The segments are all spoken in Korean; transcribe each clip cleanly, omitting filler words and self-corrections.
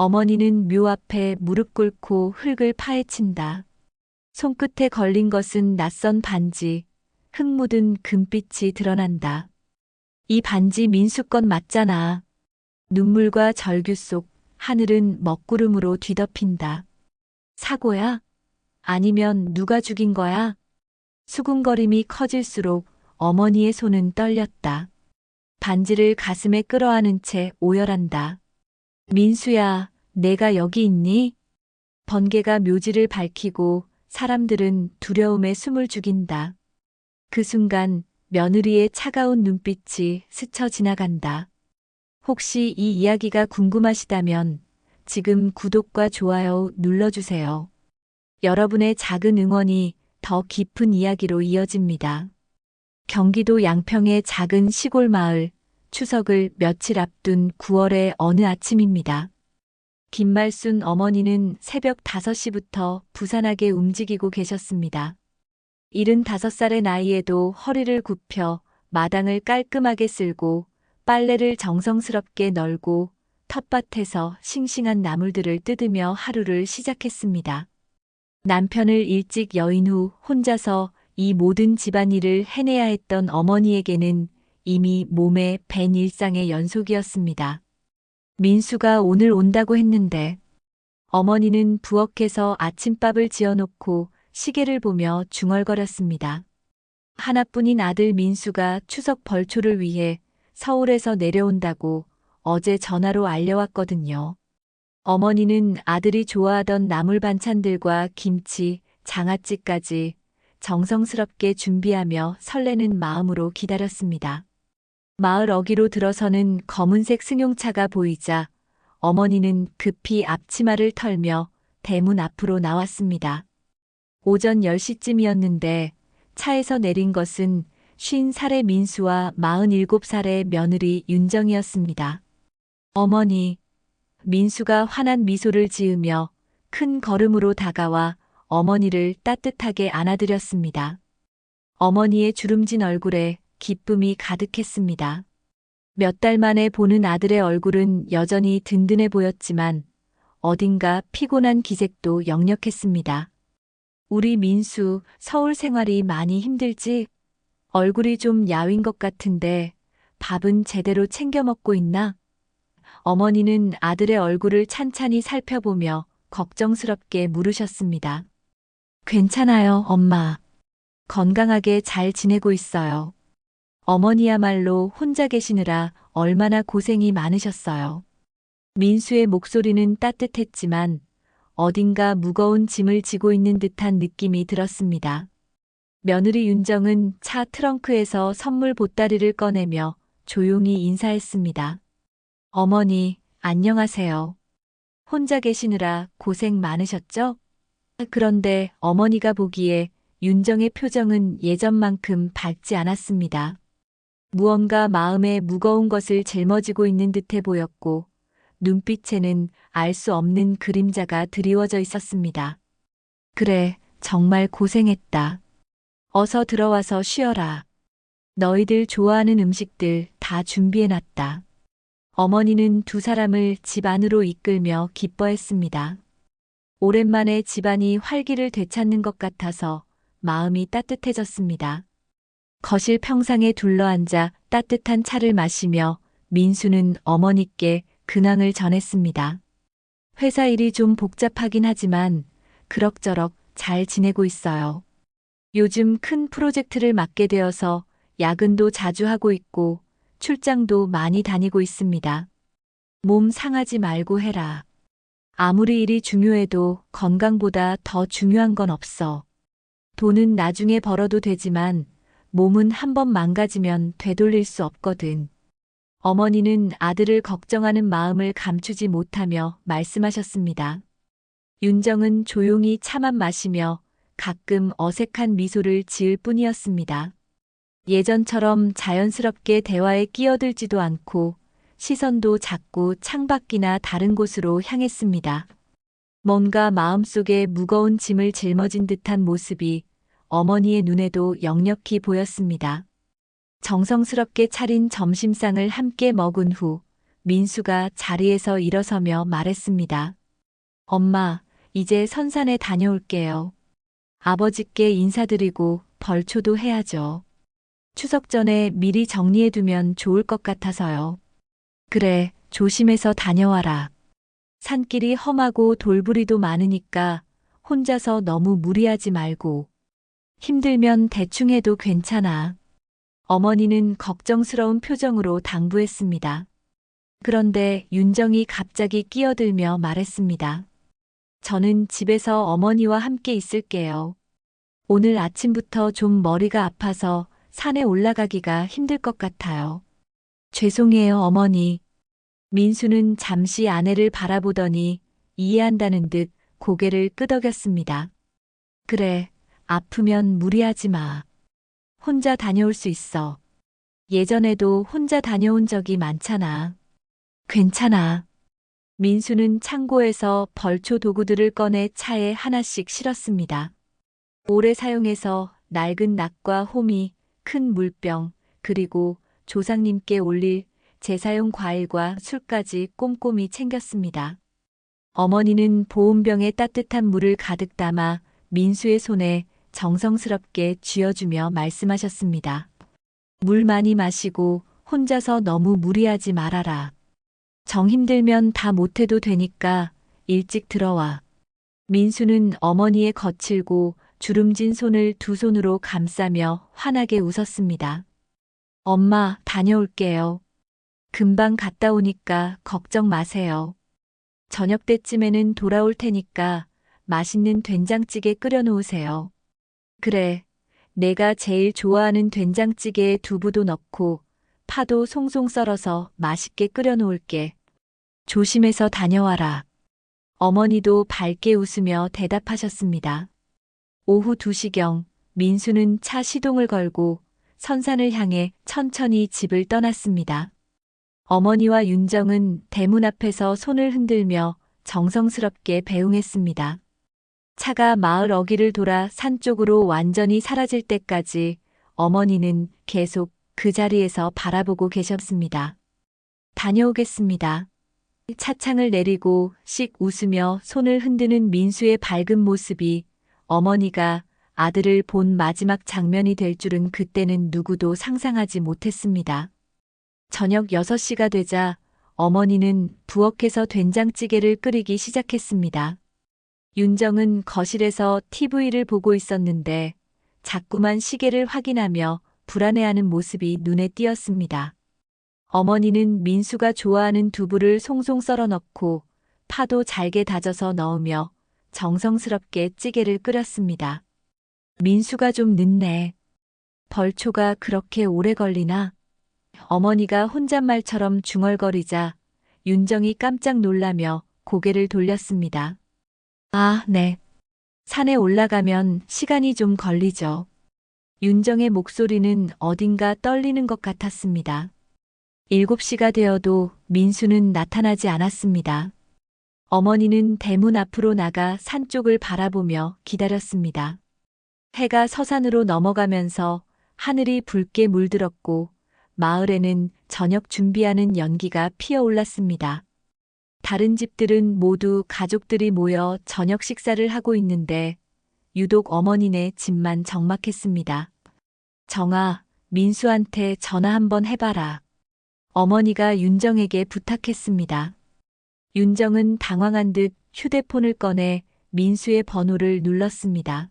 어머니는 묘 앞에 무릎 꿇고 흙을 파헤친다. 손끝에 걸린 것은 낯선 반지, 흙 묻은 금빛이 드러난다. 이 반지 민수 것 맞잖아. 눈물과 절규 속 하늘은 먹구름으로 뒤덮인다. 사고야? 아니면 누가 죽인 거야? 수군거림이 커질수록 어머니의 손은 떨렸다. 반지를 가슴에 끌어안은 채 오열한다. 민수야, 내가 여기 있니? 번개가 묘지를 밝히고 사람들은 두려움에 숨을 죽인다. 그 순간 며느리의 차가운 눈빛이 스쳐 지나간다. 혹시 이 이야기가 궁금하시다면 지금 구독과 좋아요 눌러주세요. 여러분의 작은 응원이 더 깊은 이야기로 이어집니다. 경기도 양평의 작은 시골 마을, 추석을 며칠 앞둔 9월의 어느 아침입니다. 김말순 어머니는 새벽 5시부터 부산하게 움직이고 계셨습니다. 75살의 나이에도 허리를 굽혀 마당을 깔끔하게 쓸고 빨래를 정성스럽게 널고 텃밭에서 싱싱한 나물들을 뜯으며 하루를 시작했습니다. 남편을 일찍 여인 후 혼자서 이 모든 집안일을 해내야 했던 어머니에게는 이미 몸에 밴 일상의 연속이었습니다. 민수가 오늘 온다고 했는데 어머니는 부엌에서 아침밥을 지어놓고 시계를 보며 중얼거렸습니다. 하나뿐인 아들 민수가 추석 벌초를 위해 서울에서 내려온다고 어제 전화로 알려왔거든요. 어머니는 아들이 좋아하던 나물 반찬들과 김치, 장아찌까지 정성스럽게 준비하며 설레는 마음으로 기다렸습니다. 마을 어귀로 들어서는 검은색 승용차가 보이자 어머니는 급히 앞치마를 털며 대문 앞으로 나왔습니다. 오전 10시쯤이었는데 차에서 내린 것은 50살의 민수와 47살의 며느리 윤정이었습니다. 어머니, 민수가 환한 미소를 지으며 큰 걸음으로 다가와 어머니를 따뜻하게 안아드렸습니다. 어머니의 주름진 얼굴에 기쁨이 가득했습니다. 몇 달 만에 보는 아들의 얼굴은 여전히 든든해 보였지만 어딘가 피곤한 기색도 역력했습니다. 우리 민수 서울 생활이 많이 힘들지? 얼굴이 좀 야윈 것 같은데 밥은 제대로 챙겨 먹고 있나? 어머니는 아들의 얼굴을 찬찬히 살펴보며 걱정스럽게 물으셨습니다. 괜찮아요, 엄마. 건강하게 잘 지내고 있어요. 어머니야말로 혼자 계시느라 얼마나 고생이 많으셨어요. 민수의 목소리는 따뜻했지만 어딘가 무거운 짐을 지고 있는 듯한 느낌이 들었습니다. 며느리 윤정은 차 트렁크에서 선물 보따리를 꺼내며 조용히 인사했습니다. 어머니, 안녕하세요. 혼자 계시느라 고생 많으셨죠? 그런데 어머니가 보기에 윤정의 표정은 예전만큼 밝지 않았습니다. 무언가 마음에 무거운 것을 짊어지고 있는 듯해 보였고 눈빛에는 알 수 없는 그림자가 드리워져 있었습니다. 그래, 정말 고생했다. 어서 들어와서 쉬어라. 너희들 좋아하는 음식들 다 준비해놨다. 어머니는 두 사람을 집 안으로 이끌며 기뻐했습니다. 오랜만에 집안이 활기를 되찾는 것 같아서 마음이 따뜻해졌습니다. 거실 평상에 둘러앉아 따뜻한 차를 마시며 민수는 어머니께 근황을 전했습니다. 회사 일이 좀 복잡하긴 하지만 그럭저럭 잘 지내고 있어요. 요즘 큰 프로젝트를 맡게 되어서 야근도 자주 하고 있고 출장도 많이 다니고 있습니다. 몸 상하지 말고 해라. 아무리 일이 중요해도 건강보다 더 중요한 건 없어. 돈은 나중에 벌어도 되지만 몸은 한번 망가지면 되돌릴 수 없거든. 어머니는 아들을 걱정하는 마음을 감추지 못하며 말씀하셨습니다. 윤정은 조용히 차만 마시며 가끔 어색한 미소를 지을 뿐이었습니다. 예전처럼 자연스럽게 대화에 끼어들지도 않고 시선도 자꾸 창밖이나 다른 곳으로 향했습니다. 뭔가 마음속에 무거운 짐을 짊어진 듯한 모습이 어머니의 눈에도 역력히 보였습니다. 정성스럽게 차린 점심상을 함께 먹은 후 민수가 자리에서 일어서며 말했습니다. 엄마, 이제 선산에 다녀올게요. 아버지께 인사드리고 벌초도 해야죠. 추석 전에 미리 정리해두면 좋을 것 같아서요. 그래, 조심해서 다녀와라. 산길이 험하고 돌부리도 많으니까 혼자서 너무 무리하지 말고. 힘들면 대충 해도 괜찮아. 어머니는 걱정스러운 표정으로 당부했습니다. 그런데 윤정이 갑자기 끼어들며 말했습니다. 저는 집에서 어머니와 함께 있을게요. 오늘 아침부터 좀 머리가 아파서 산에 올라가기가 힘들 것 같아요. 죄송해요, 어머니. 민수는 잠시 아내를 바라보더니 이해한다는 듯 고개를 끄덕였습니다. 그래, 아프면 무리하지 마. 혼자 다녀올 수 있어. 예전에도 혼자 다녀온 적이 많잖아. 괜찮아. 민수는 창고에서 벌초 도구들을 꺼내 차에 하나씩 실었습니다. 오래 사용해서 낡은 낙과 호미, 큰 물병, 그리고 조상님께 올릴 제사용 과일과 술까지 꼼꼼히 챙겼습니다. 어머니는 보온병에 따뜻한 물을 가득 담아 민수의 손에 정성스럽게 쥐어주며 말씀하셨습니다. 물 많이 마시고 혼자서 너무 무리하지 말아라. 정 힘들면 다 못해도 되니까 일찍 들어와. 민수는 어머니의 거칠고 주름진 손을 두 손으로 감싸며 환하게 웃었습니다. 엄마, 다녀올게요. 금방 갔다 오니까 걱정 마세요. 저녁 때쯤에는 돌아올 테니까 맛있는 된장찌개 끓여 놓으세요. 그래, 내가 제일 좋아하는 된장찌개에 두부도 넣고 파도 송송 썰어서 맛있게 끓여 놓을게. 조심해서 다녀와라. 어머니도 밝게 웃으며 대답하셨습니다. 오후 2시경 민수는 차 시동을 걸고 선산을 향해 천천히 집을 떠났습니다. 어머니와 윤정은 대문 앞에서 손을 흔들며 정성스럽게 배웅했습니다. 차가 마을 어귀를 돌아 산 쪽으로 완전히 사라질 때까지 어머니는 계속 그 자리에서 바라보고 계셨습니다. 다녀오겠습니다. 차창을 내리고 씩 웃으며 손을 흔드는 민수의 밝은 모습이 어머니가 아들을 본 마지막 장면이 될 줄은 그때는 누구도 상상하지 못했습니다. 저녁 6시가 되자 어머니는 부엌에서 된장찌개를 끓이기 시작했습니다. 윤정은 거실에서 TV를 보고 있었는데 자꾸만 시계를 확인하며 불안해하는 모습이 눈에 띄었습니다. 어머니는 민수가 좋아하는 두부를 송송 썰어 넣고 파도 잘게 다져서 넣으며 정성스럽게 찌개를 끓였습니다. 민수가 좀 늦네. 벌초가 그렇게 오래 걸리나? 어머니가 혼잣말처럼 중얼거리자 윤정이 깜짝 놀라며 고개를 돌렸습니다. 아, 네. 산에 올라가면 시간이 좀 걸리죠. 윤정의 목소리는 어딘가 떨리는 것 같았습니다. 7시가 되어도 민수는 나타나지 않았습니다. 어머니는 대문 앞으로 나가 산 쪽을 바라보며 기다렸습니다. 해가 서산으로 넘어가면서 하늘이 붉게 물들었고 마을에는 저녁 준비하는 연기가 피어올랐습니다. 다른 집들은 모두 가족들이 모여 저녁 식사를 하고 있는데 유독 어머니네 집만 적막했습니다. 정아, 민수한테 전화 한번 해봐라. 어머니가 윤정에게 부탁했습니다. 윤정은 당황한 듯 휴대폰을 꺼내 민수의 번호를 눌렀습니다.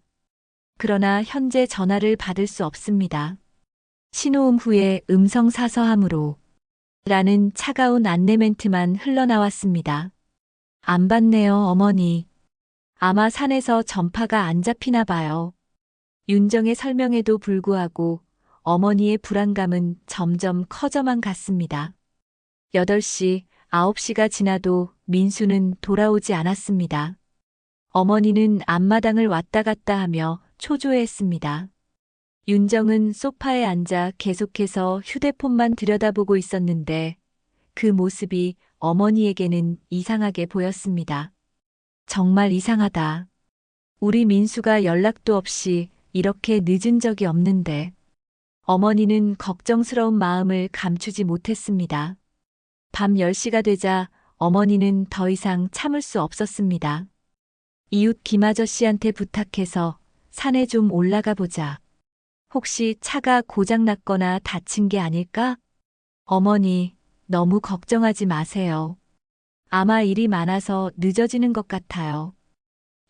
그러나 현재 전화를 받을 수 없습니다. 신호음 후에 음성 사서함으로 라는 차가운 안내 멘트만 흘러나왔습니다. 안 받네요, 어머니. 아마 산에서 전파가 안 잡히나 봐요. 윤정의 설명에도 불구하고 어머니의 불안감은 점점 커져만 갔습니다. 8시, 9시가 지나도 민수는 돌아오지 않았습니다. 어머니는 앞마당을 왔다 갔다 하며 초조해했습니다. 윤정은 소파에 앉아 계속해서 휴대폰만 들여다보고 있었는데 그 모습이 어머니에게는 이상하게 보였습니다. 정말 이상하다. 우리 민수가 연락도 없이 이렇게 늦은 적이 없는데. 어머니는 걱정스러운 마음을 감추지 못했습니다. 밤 10시가 되자 어머니는 더 이상 참을 수 없었습니다. 이웃 김아저씨한테 부탁해서 산에 좀 올라가 보자. 혹시 차가 고장났거나 다친 게 아닐까? 어머니, 너무 걱정하지 마세요. 아마 일이 많아서 늦어지는 것 같아요.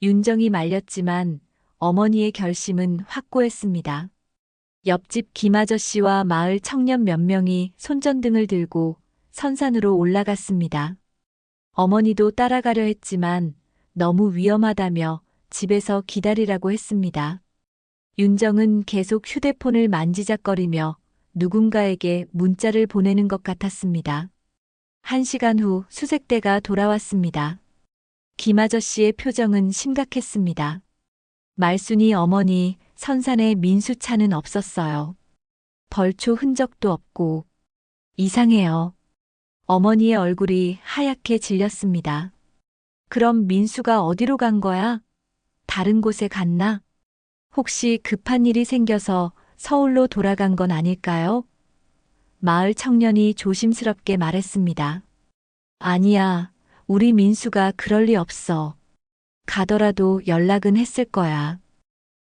윤정이 말렸지만 어머니의 결심은 확고했습니다. 옆집 김아저씨와 마을 청년 몇 명이 손전등을 들고 선산으로 올라갔습니다. 어머니도 따라가려 했지만 너무 위험하다며 집에서 기다리라고 했습니다. 윤정은 계속 휴대폰을 만지작거리며 누군가에게 문자를 보내는 것 같았습니다. 1시간 후 수색대가 돌아왔습니다. 김아저씨의 표정은 심각했습니다. 말순이 어머니, 선산에 민수차는 없었어요. 벌초 흔적도 없고 이상해요. 어머니의 얼굴이 하얗게 질렸습니다. 그럼 민수가 어디로 간 거야? 다른 곳에 갔나? 혹시 급한 일이 생겨서 서울로 돌아간 건 아닐까요? 마을 청년이 조심스럽게 말했습니다. 아니야, 우리 민수가 그럴 리 없어. 가더라도 연락은 했을 거야.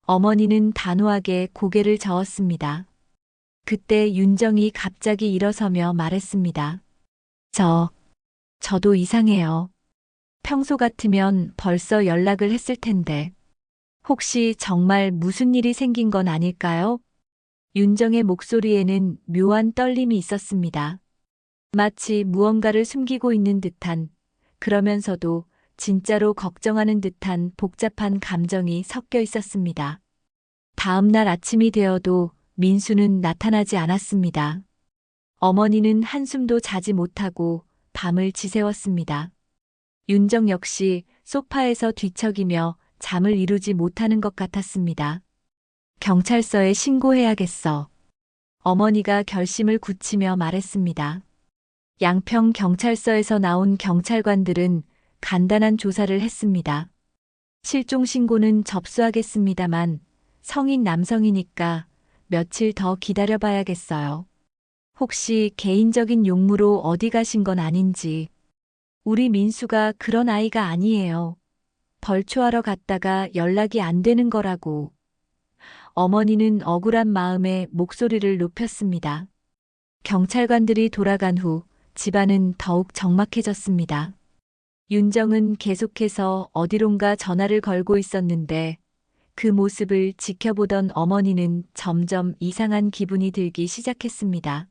어머니는 단호하게 고개를 저었습니다. 그때 윤정이 갑자기 일어서며 말했습니다. 저도 이상해요. 평소 같으면 벌써 연락을 했을 텐데. 혹시 정말 무슨 일이 생긴 건 아닐까요? 윤정의 목소리에는 묘한 떨림이 있었습니다. 마치 무언가를 숨기고 있는 듯한, 그러면서도 진짜로 걱정하는 듯한 복잡한 감정이 섞여 있었습니다. 다음 날 아침이 되어도 민수는 나타나지 않았습니다. 어머니는 한숨도 자지 못하고 밤을 지새웠습니다. 윤정 역시 소파에서 뒤척이며 잠을 이루지 못하는 것 같았습니다. 경찰서에 신고해야겠어. 어머니가 결심을 굳히며 말했습니다. 양평 경찰서에서 나온 경찰관들은 간단한 조사를 했습니다. 실종 신고는 접수하겠습니다만 성인 남성이니까 며칠 더 기다려봐야겠어요. 혹시 개인적인 용무로 어디 가신 건 아닌지. 우리 민수가 그런 아이가 아니에요. 벌초하러 갔다가 연락이 안 되는 거라고. 어머니는 억울한 마음에 목소리를 높였습니다. 경찰관들이 돌아간 후 집안은 더욱 적막해졌습니다. 윤정은 계속해서 어디론가 전화를 걸고 있었는데 그 모습을 지켜보던 어머니는 점점 이상한 기분이 들기 시작했습니다.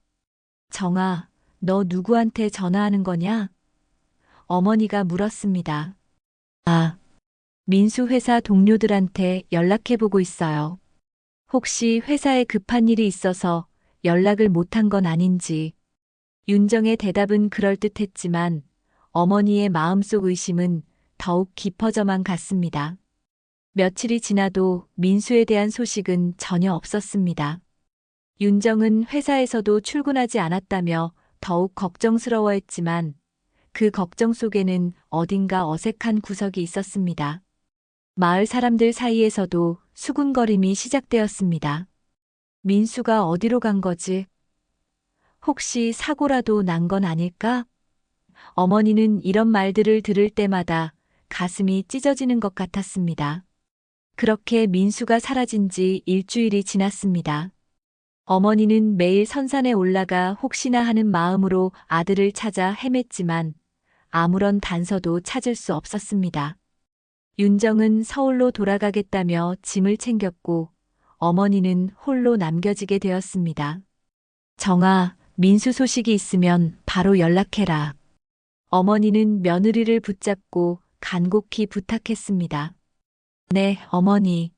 정아, 너 누구한테 전화하는 거냐? 어머니가 물었습니다. 아, 민수 회사 동료들한테 연락해보고 있어요. 혹시 회사에 급한 일이 있어서 연락을 못한 건 아닌지. 윤정의 대답은 그럴듯했지만 어머니의 마음속 의심은 더욱 깊어져만 갔습니다. 며칠이 지나도 민수에 대한 소식은 전혀 없었습니다. 윤정은 회사에서도 출근하지 않았다며 더욱 걱정스러워했지만 그 걱정 속에는 어딘가 어색한 구석이 있었습니다. 마을 사람들 사이에서도 수군거림이 시작되었습니다. 민수가 어디로 간 거지? 혹시 사고라도 난 건 아닐까? 어머니는 이런 말들을 들을 때마다 가슴이 찢어지는 것 같았습니다. 그렇게 민수가 사라진 지 일주일이 지났습니다. 어머니는 매일 선산에 올라가 혹시나 하는 마음으로 아들을 찾아 헤맸지만 아무런 단서도 찾을 수 없었습니다. 윤정은 서울로 돌아가겠다며 짐을 챙겼고 어머니는 홀로 남겨지게 되었습니다. 정아, 민수 소식이 있으면 바로 연락해라. 어머니는 며느리를 붙잡고 간곡히 부탁했습니다. 네, 어머니.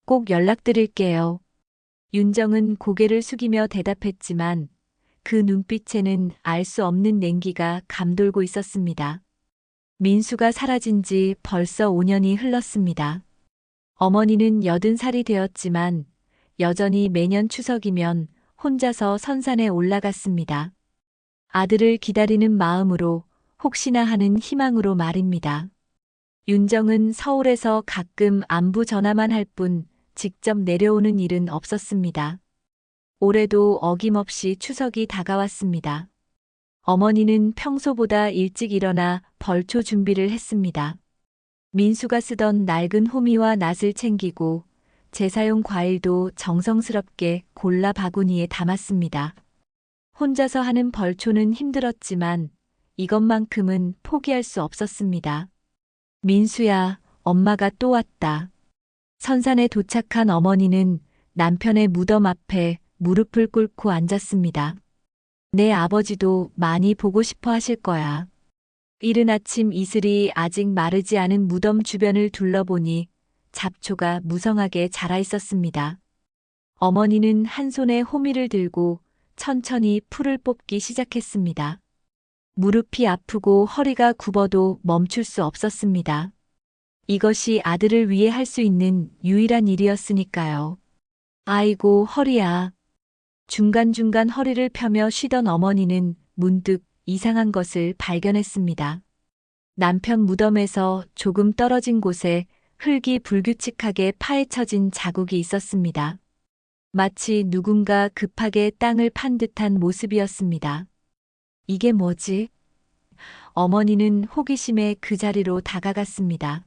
꼭 연락드릴게요. 윤정은 고개를 숙이며 대답했지만 그 눈빛에는 알 수 없는 냉기가 감돌고 있었습니다. 민수가 사라진 지 벌써 5년이 흘렀습니다. 어머니는 80살이 되었지만 여전히 매년 추석이면 혼자서 선산에 올라갔습니다. 아들을 기다리는 마음으로 혹시나 하는 희망으로 말입니다. 윤정은 서울에서 가끔 안부 전화만 할 뿐 직접 내려오는 일은 없었습니다. 올해도 어김없이 추석이 다가왔습니다. 어머니는 평소보다 일찍 일어나 벌초 준비를 했습니다. 민수가 쓰던 낡은 호미와 낫을 챙기고 제사용 과일도 정성스럽게 골라 바구니에 담았습니다. 혼자서 하는 벌초는 힘들었지만 이것만큼은 포기할 수 없었습니다. 민수야, 엄마가 또 왔다. 선산에 도착한 어머니는 남편의 무덤 앞에 무릎을 꿇고 앉았습니다. 내 아버지도 많이 보고 싶어 하실 거야. 이른 아침 이슬이 아직 마르지 않은 무덤 주변을 둘러보니 잡초가 무성하게 자라 있었습니다. 어머니는 한 손에 호미를 들고 천천히 풀을 뽑기 시작했습니다. 무릎이 아프고 허리가 굽어도 멈출 수 없었습니다. 이것이 아들을 위해 할 수 있는 유일한 일이었으니까요. 아이고, 허리야. 중간중간 허리를 펴며 쉬던 어머니는 문득 이상한 것을 발견했습니다. 남편 무덤에서 조금 떨어진 곳에 흙이 불규칙하게 파헤쳐진 자국이 있었습니다. 마치 누군가 급하게 땅을 판 듯한 모습이었습니다. 이게 뭐지? 어머니는 호기심에 그 자리로 다가갔습니다.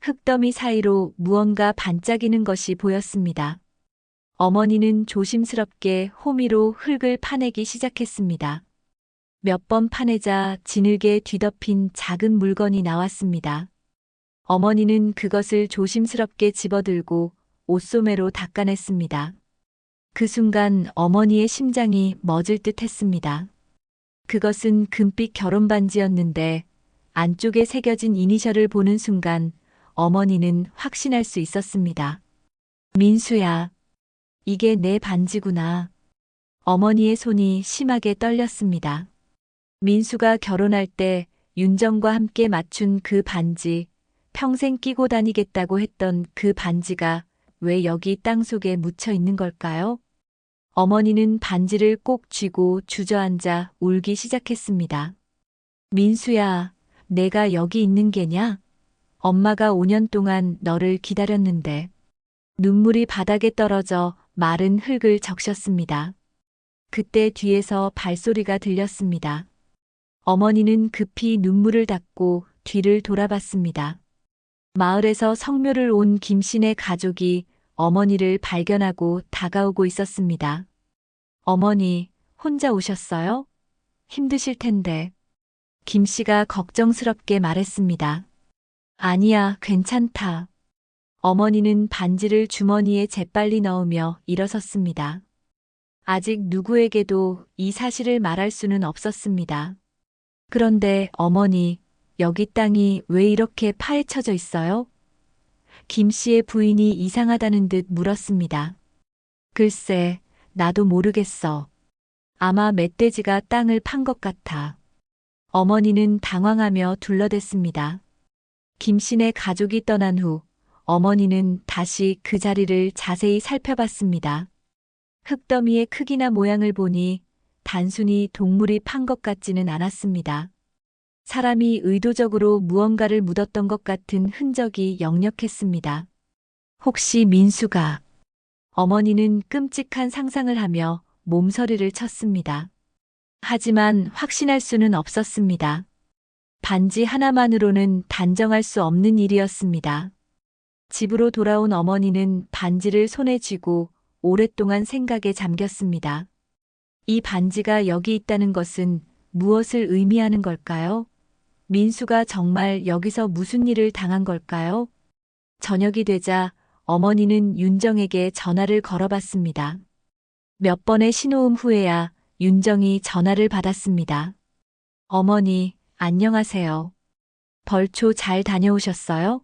흙더미 사이로 무언가 반짝이는 것이 보였습니다. 어머니는 조심스럽게 호미로 흙을 파내기 시작했습니다. 몇 번 파내자 진흙에 뒤덮인 작은 물건이 나왔습니다. 어머니는 그것을 조심스럽게 집어들고 옷소매로 닦아냈습니다. 그 순간 어머니의 심장이 멎을 듯 했습니다. 그것은 금빛 결혼 반지였는데 안쪽에 새겨진 이니셜을 보는 순간 어머니는 확신할 수 있었습니다. 민수야, 이게 내 반지구나. 어머니의 손이 심하게 떨렸습니다. 민수가 결혼할 때 윤정과 함께 맞춘 그 반지, 평생 끼고 다니겠다고 했던 그 반지가 왜 여기 땅속에 묻혀 있는 걸까요? 어머니는 반지를 꼭 쥐고 주저앉아 울기 시작했습니다. 민수야, 내가 여기 있는 게냐? 엄마가 5년 동안 너를 기다렸는데. 눈물이 바닥에 떨어져 마른 흙을 적셨습니다. 그때 뒤에서 발소리가 들렸습니다. 어머니는 급히 눈물을 닦고 뒤를 돌아봤습니다. 마을에서 성묘를 온 김씨네 가족이 어머니를 발견하고 다가오고 있었습니다. 어머니, 혼자 오셨어요? 힘드실 텐데. 김씨가 걱정스럽게 말했습니다. 아니야, 괜찮다. 어머니는 반지를 주머니에 재빨리 넣으며 일어섰습니다. 아직 누구에게도 이 사실을 말할 수는 없었습니다. 그런데 어머니, 여기 땅이 왜 이렇게 파헤쳐져 있어요? 김 씨의 부인이 이상하다는 듯 물었습니다. 글쎄, 나도 모르겠어. 아마 멧돼지가 땅을 판 것 같아. 어머니는 당황하며 둘러댔습니다. 김 씨네 가족이 떠난 후 어머니는 다시 그 자리를 자세히 살펴봤습니다. 흙더미의 크기나 모양을 보니 단순히 동물이 판 것 같지는 않았습니다. 사람이 의도적으로 무언가를 묻었던 것 같은 흔적이 역력했습니다. 혹시 민수가... 어머니는 끔찍한 상상을 하며 몸서리를 쳤습니다. 하지만 확신할 수는 없었습니다. 반지 하나만으로는 단정할 수 없는 일이었습니다. 집으로 돌아온 어머니는 반지를 손에 쥐고 오랫동안 생각에 잠겼습니다. 이 반지가 여기 있다는 것은 무엇을 의미하는 걸까요? 민수가 정말 여기서 무슨 일을 당한 걸까요? 저녁이 되자 어머니는 윤정에게 전화를 걸어봤습니다. 몇 번의 신호음 후에야 윤정이 전화를 받았습니다. 어머니, 안녕하세요. 벌초 잘 다녀오셨어요?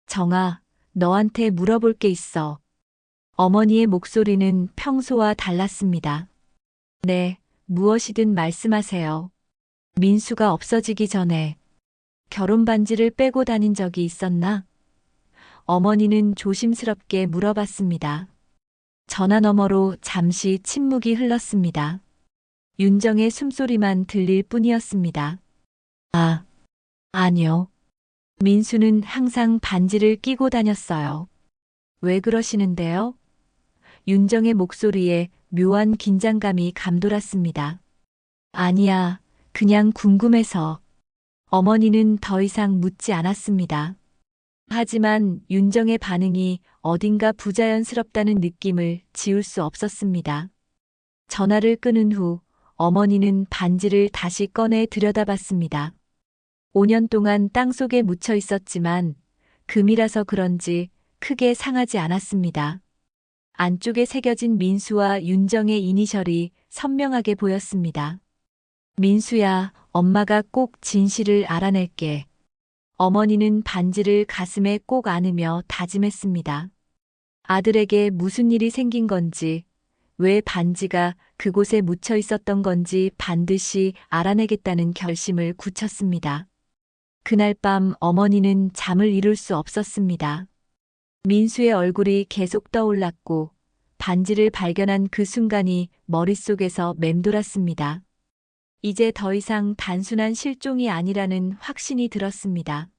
정아, 너한테 물어볼 게 있어. 어머니의 목소리는 평소와 달랐습니다. 네, 무엇이든 말씀하세요. 민수가 없어지기 전에 결혼 반지를 빼고 다닌 적이 있었나? 어머니는 조심스럽게 물어봤습니다. 전화 너머로 잠시 침묵이 흘렀습니다. 윤정의 숨소리만 들릴 뿐이었습니다. 아, 아니요. 민수는 항상 반지를 끼고 다녔어요. 왜 그러시는데요? 윤정의 목소리에 묘한 긴장감이 감돌았습니다. 아니야, 그냥 궁금해서. 어머니는 더 이상 묻지 않았습니다. 하지만 윤정의 반응이 어딘가 부자연스럽다는 느낌을 지울 수 없었습니다. 전화를 끊은 후 어머니는 반지를 다시 꺼내 들여다봤습니다. 5년 동안 땅속에 묻혀 있었지만 금이라서 그런지 크게 상하지 않았습니다. 안쪽에 새겨진 민수와 윤정의 이니셜이 선명하게 보였습니다. 민수야, 엄마가 꼭 진실을 알아낼게. 어머니는 반지를 가슴에 꼭 안으며 다짐했습니다. 아들에게 무슨 일이 생긴 건지, 왜 반지가 그곳에 묻혀 있었던 건지 반드시 알아내겠다는 결심을 굳혔습니다. 그날 밤 어머니는 잠을 이룰 수 없었습니다. 민수의 얼굴이 계속 떠올랐고 반지를 발견한 그 순간이 머릿속에서 맴돌았습니다. 이제 더 이상 단순한 실종이 아니라는 확신이 들었습니다.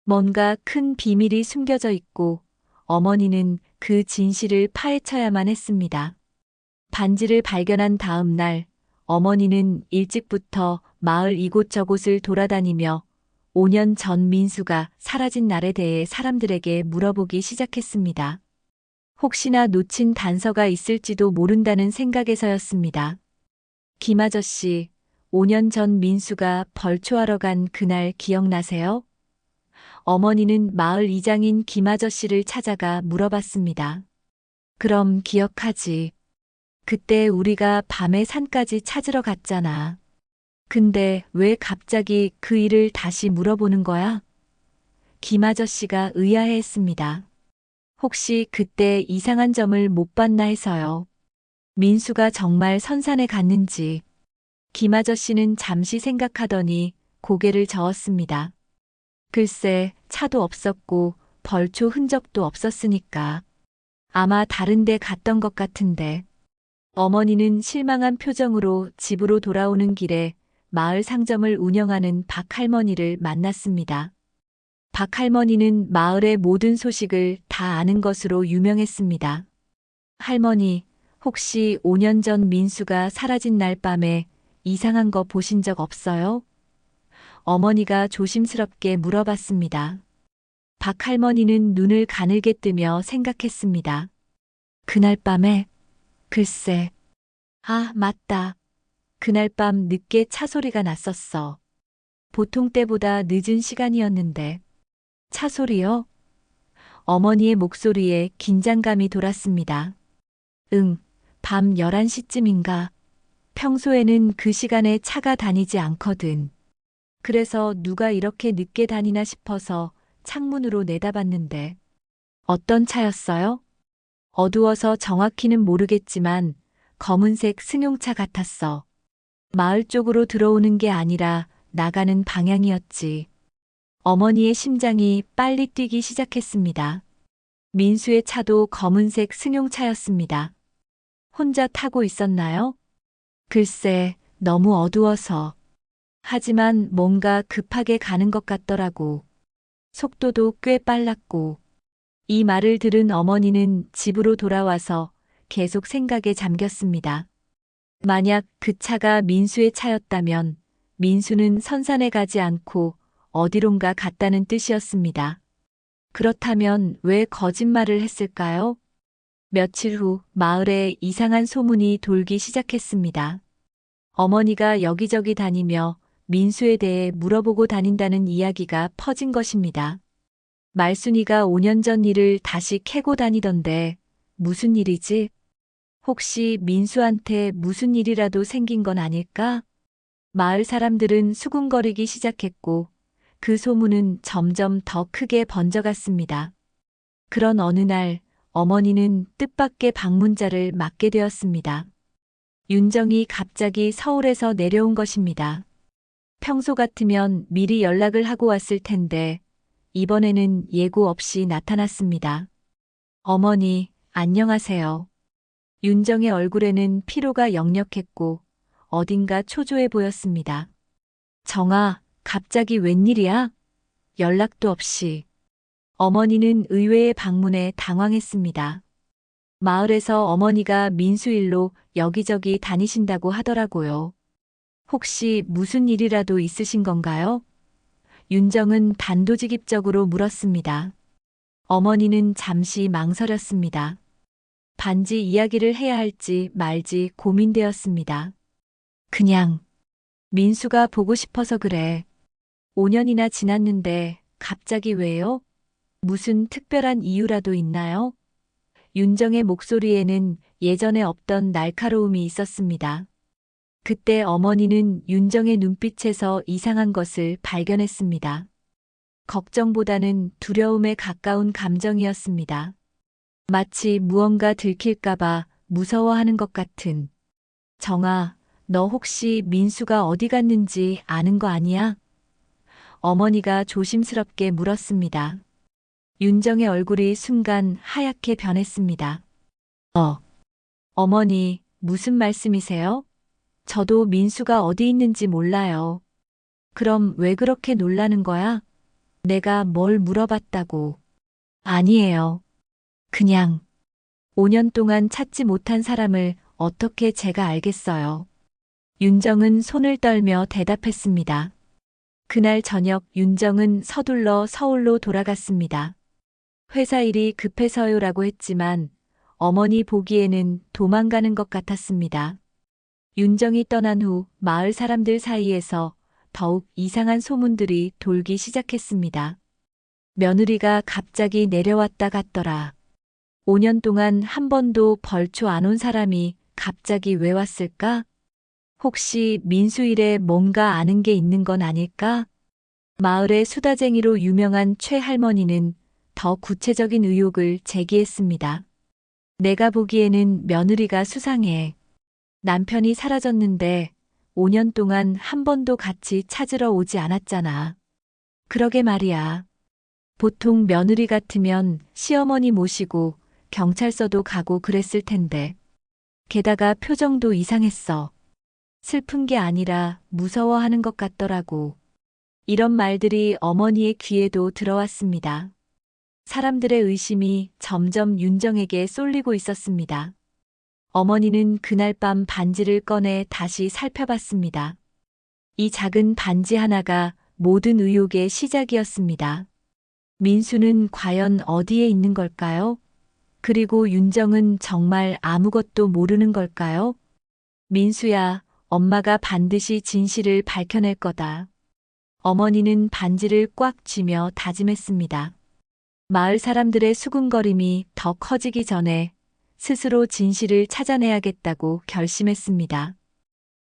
뭔가 큰 비밀이 숨겨져 있고 어머니는 그 진실을 파헤쳐야만 했습니다. 반지를 발견한 다음 날 어머니는 일찍부터 마을 이곳저곳을 돌아다니며 5년 전 민수가 사라진 날에 대해 사람들에게 물어보기 시작했습니다. 혹시나 놓친 단서가 있을지도 모른다는 생각에서였습니다. 김 아저씨, 5년 전 민수가 벌초하러 간 그날 기억나세요? 어머니는 마을 이장인 김 아저씨를 찾아가 물어봤습니다. 그럼 기억하지. 그때 우리가 밤에 산까지 찾으러 갔잖아. 근데 왜 갑자기 그 일을 다시 물어보는 거야? 김 아저씨가 의아해했습니다. 혹시 그때 이상한 점을 못 봤나 해서요. 민수가 정말 선산에 갔는지. 김 아저씨는 잠시 생각하더니 고개를 저었습니다. 글쎄, 차도 없었고 벌초 흔적도 없었으니까. 아마 다른 데 갔던 것 같은데. 어머니는 실망한 표정으로 집으로 돌아오는 길에 마을 상점을 운영하는 박 할머니를 만났습니다. 박 할머니는 마을의 모든 소식을 다 아는 것으로 유명했습니다. 할머니, 혹시 5년 전 민수가 사라진 날 밤에 이상한 거 보신 적 없어요? 어머니가 조심스럽게 물어봤습니다. 박 할머니는 눈을 가늘게 뜨며 생각했습니다. 그날 밤에, 글쎄. 아, 맞다. 그날 밤 늦게 차 소리가 났었어. 보통 때보다 늦은 시간이었는데. 차 소리요? 어머니의 목소리에 긴장감이 돌았습니다. 응, 밤 11시쯤인가. 평소에는 그 시간에 차가 다니지 않거든. 그래서 누가 이렇게 늦게 다니나 싶어서 창문으로 내다봤는데. 어떤 차였어요? 어두워서 정확히는 모르겠지만 검은색 승용차 같았어. 마을 쪽으로 들어오는 게 아니라 나가는 방향이었지. 어머니의 심장이 빨리 뛰기 시작했습니다. 민수의 차도 검은색 승용차였습니다. 혼자 타고 있었나요? 글쎄, 너무 어두워서. 하지만 뭔가 급하게 가는 것 같더라고. 속도도 꽤 빨랐고. 이 말을 들은 어머니는 집으로 돌아와서 계속 생각에 잠겼습니다. 만약 그 차가 민수의 차였다면 민수는 선산에 가지 않고 어디론가 갔다는 뜻이었습니다. 그렇다면 왜 거짓말을 했을까요? 며칠 후 마을에 이상한 소문이 돌기 시작했습니다. 어머니가 여기저기 다니며 민수에 대해 물어보고 다닌다는 이야기가 퍼진 것입니다. 말순이가 5년 전 일을 다시 캐고 다니던데 무슨 일이지? 혹시 민수한테 무슨 일이라도 생긴 건 아닐까? 마을 사람들은 수군거리기 시작했고 그 소문은 점점 더 크게 번져갔습니다. 그런 어느 날 어머니는 뜻밖의 방문자를 맞게 되었습니다. 윤정이 갑자기 서울에서 내려온 것입니다. 평소 같으면 미리 연락을 하고 왔을 텐데 이번에는 예고 없이 나타났습니다. 어머니, 안녕하세요. 윤정의 얼굴에는 피로가 역력했고 어딘가 초조해 보였습니다. 정아, 갑자기 웬일이야? 연락도 없이. 어머니는 의외의 방문에 당황했습니다. 마을에서 어머니가 민수 일로 여기저기 다니신다고 하더라고요. 혹시 무슨 일이라도 있으신 건가요? 윤정은 단도직입적으로 물었습니다. 어머니는 잠시 망설였습니다. 반지 이야기를 해야 할지 말지 고민되었습니다. 그냥 민수가 보고 싶어서 그래. 5년이나 지났는데 갑자기 왜요? 무슨 특별한 이유라도 있나요? 윤정의 목소리에는 예전에 없던 날카로움이 있었습니다. 그때 어머니는 윤정의 눈빛에서 이상한 것을 발견했습니다. 걱정보다는 두려움에 가까운 감정이었습니다. 마치 무언가 들킬까봐 무서워하는 것 같은. 정아, 너 혹시 민수가 어디 갔는지 아는 거 아니야? 어머니가 조심스럽게 물었습니다. 윤정의 얼굴이 순간 하얗게 변했습니다. 어머니, 무슨 말씀이세요? 저도 민수가 어디 있는지 몰라요. 그럼 왜 그렇게 놀라는 거야? 내가 뭘 물어봤다고. 아니에요. 그냥 5년 동안 찾지 못한 사람을 어떻게 제가 알겠어요. 윤정은 손을 떨며 대답했습니다. 그날 저녁 윤정은 서둘러 서울로 돌아갔습니다. 회사 일이 급해서요라고 했지만 어머니 보기에는 도망가는 것 같았습니다. 윤정이 떠난 후 마을 사람들 사이에서 더욱 이상한 소문들이 돌기 시작했습니다. 며느리가 갑자기 내려왔다 갔더라. 5년 동안 한 번도 벌초 안 온 사람이 갑자기 왜 왔을까? 혹시 민수 일에 뭔가 아는 게 있는 건 아닐까? 마을의 수다쟁이로 유명한 최 할머니는 더 구체적인 의혹을 제기했습니다. 내가 보기에는 며느리가 수상해. 남편이 사라졌는데 5년 동안 한 번도 같이 찾으러 오지 않았잖아. 그러게 말이야. 보통 며느리 같으면 시어머니 모시고 경찰서도 가고 그랬을 텐데. 게다가 표정도 이상했어. 슬픈 게 아니라 무서워하는 것 같더라고. 이런 말들이 어머니의 귀에도 들어왔습니다. 사람들의 의심이 점점 윤정에게 쏠리고 있었습니다. 어머니는 그날 밤 반지를 꺼내 다시 살펴봤습니다. 이 작은 반지 하나가 모든 의혹의 시작이었습니다. 민수는 과연 어디에 있는 걸까요? 그리고 윤정은 정말 아무것도 모르는 걸까요? 민수야, 엄마가 반드시 진실을 밝혀낼 거다. 어머니는 반지를 꽉 쥐며 다짐했습니다. 마을 사람들의 수군거림이 더 커지기 전에 스스로 진실을 찾아내야겠다고 결심했습니다.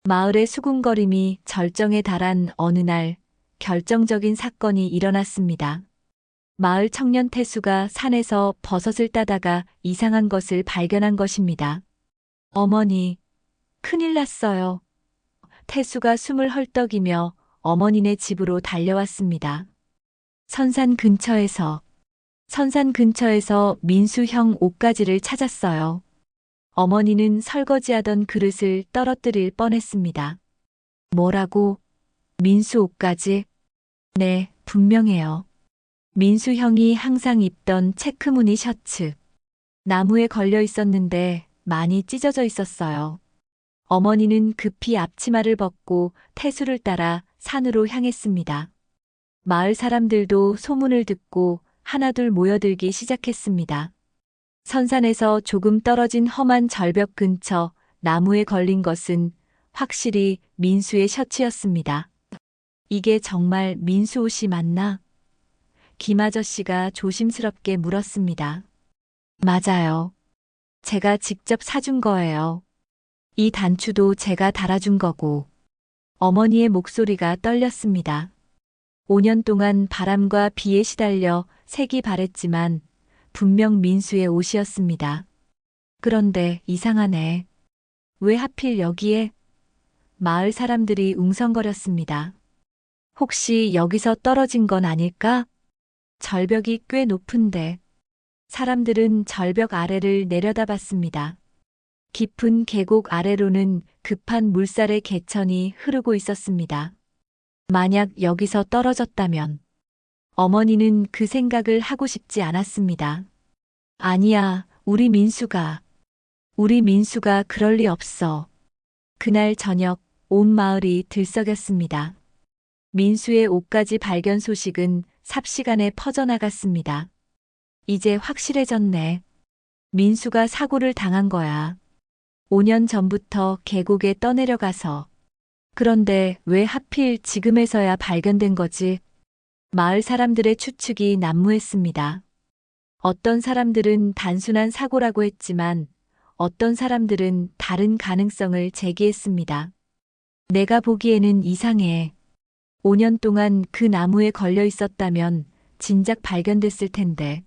마을의 수군거림이 절정에 달한 어느 날 결정적인 사건이 일어났습니다. 마을 청년 태수가 산에서 버섯을 따다가 이상한 것을 발견한 것입니다. 어머니, 큰일 났어요. 태수가 숨을 헐떡이며 어머니네 집으로 달려왔습니다. 선산 근처에서 민수 형 옷가지를 찾았어요. 어머니는 설거지하던 그릇을 떨어뜨릴 뻔했습니다. 뭐라고? 민수 옷가지? 네, 분명해요. 민수 형이 항상 입던 체크무늬 셔츠. 나무에 걸려 있었는데 많이 찢어져 있었어요. 어머니는 급히 앞치마를 벗고 태수를 따라 산으로 향했습니다. 마을 사람들도 소문을 듣고 하나둘 모여들기 시작했습니다. 선산에서 조금 떨어진 험한 절벽 근처 나무에 걸린 것은 확실히 민수의 셔츠였습니다. 이게 정말 민수 옷이 맞나? 김 아저씨가 조심스럽게 물었습니다. 맞아요. 제가 직접 사준 거예요. 이 단추도 제가 달아준 거고. 어머니의 목소리가 떨렸습니다. 5년 동안 바람과 비에 시달려 색이 바랬지만 분명 민수의 옷이었습니다. 그런데 이상하네. 왜 하필 여기에? 마을 사람들이 웅성거렸습니다. 혹시 여기서 떨어진 건 아닐까? 절벽이 꽤 높은데. 사람들은 절벽 아래를 내려다봤습니다. 깊은 계곡 아래로는 급한 물살의 개천이 흐르고 있었습니다. 만약 여기서 떨어졌다면 어머니는 그 생각을 하고 싶지 않았습니다. 아니야, 우리 민수가 그럴 리 없어. 그날 저녁 온 마을이 들썩였습니다. 민수의 옷가지 발견 소식은 삽시간에 퍼져나갔습니다. 이제 확실해졌네. 민수가 사고를 당한 거야. 5년 전부터 계곡에 떠내려가서. 그런데 왜 하필 지금에서야 발견된 거지? 마을 사람들의 추측이 난무했습니다. 어떤 사람들은 단순한 사고라고 했지만 어떤 사람들은 다른 가능성을 제기했습니다. 내가 보기에는 이상해. 5년 동안 그 나무에 걸려 있었다면 진작 발견됐을 텐데.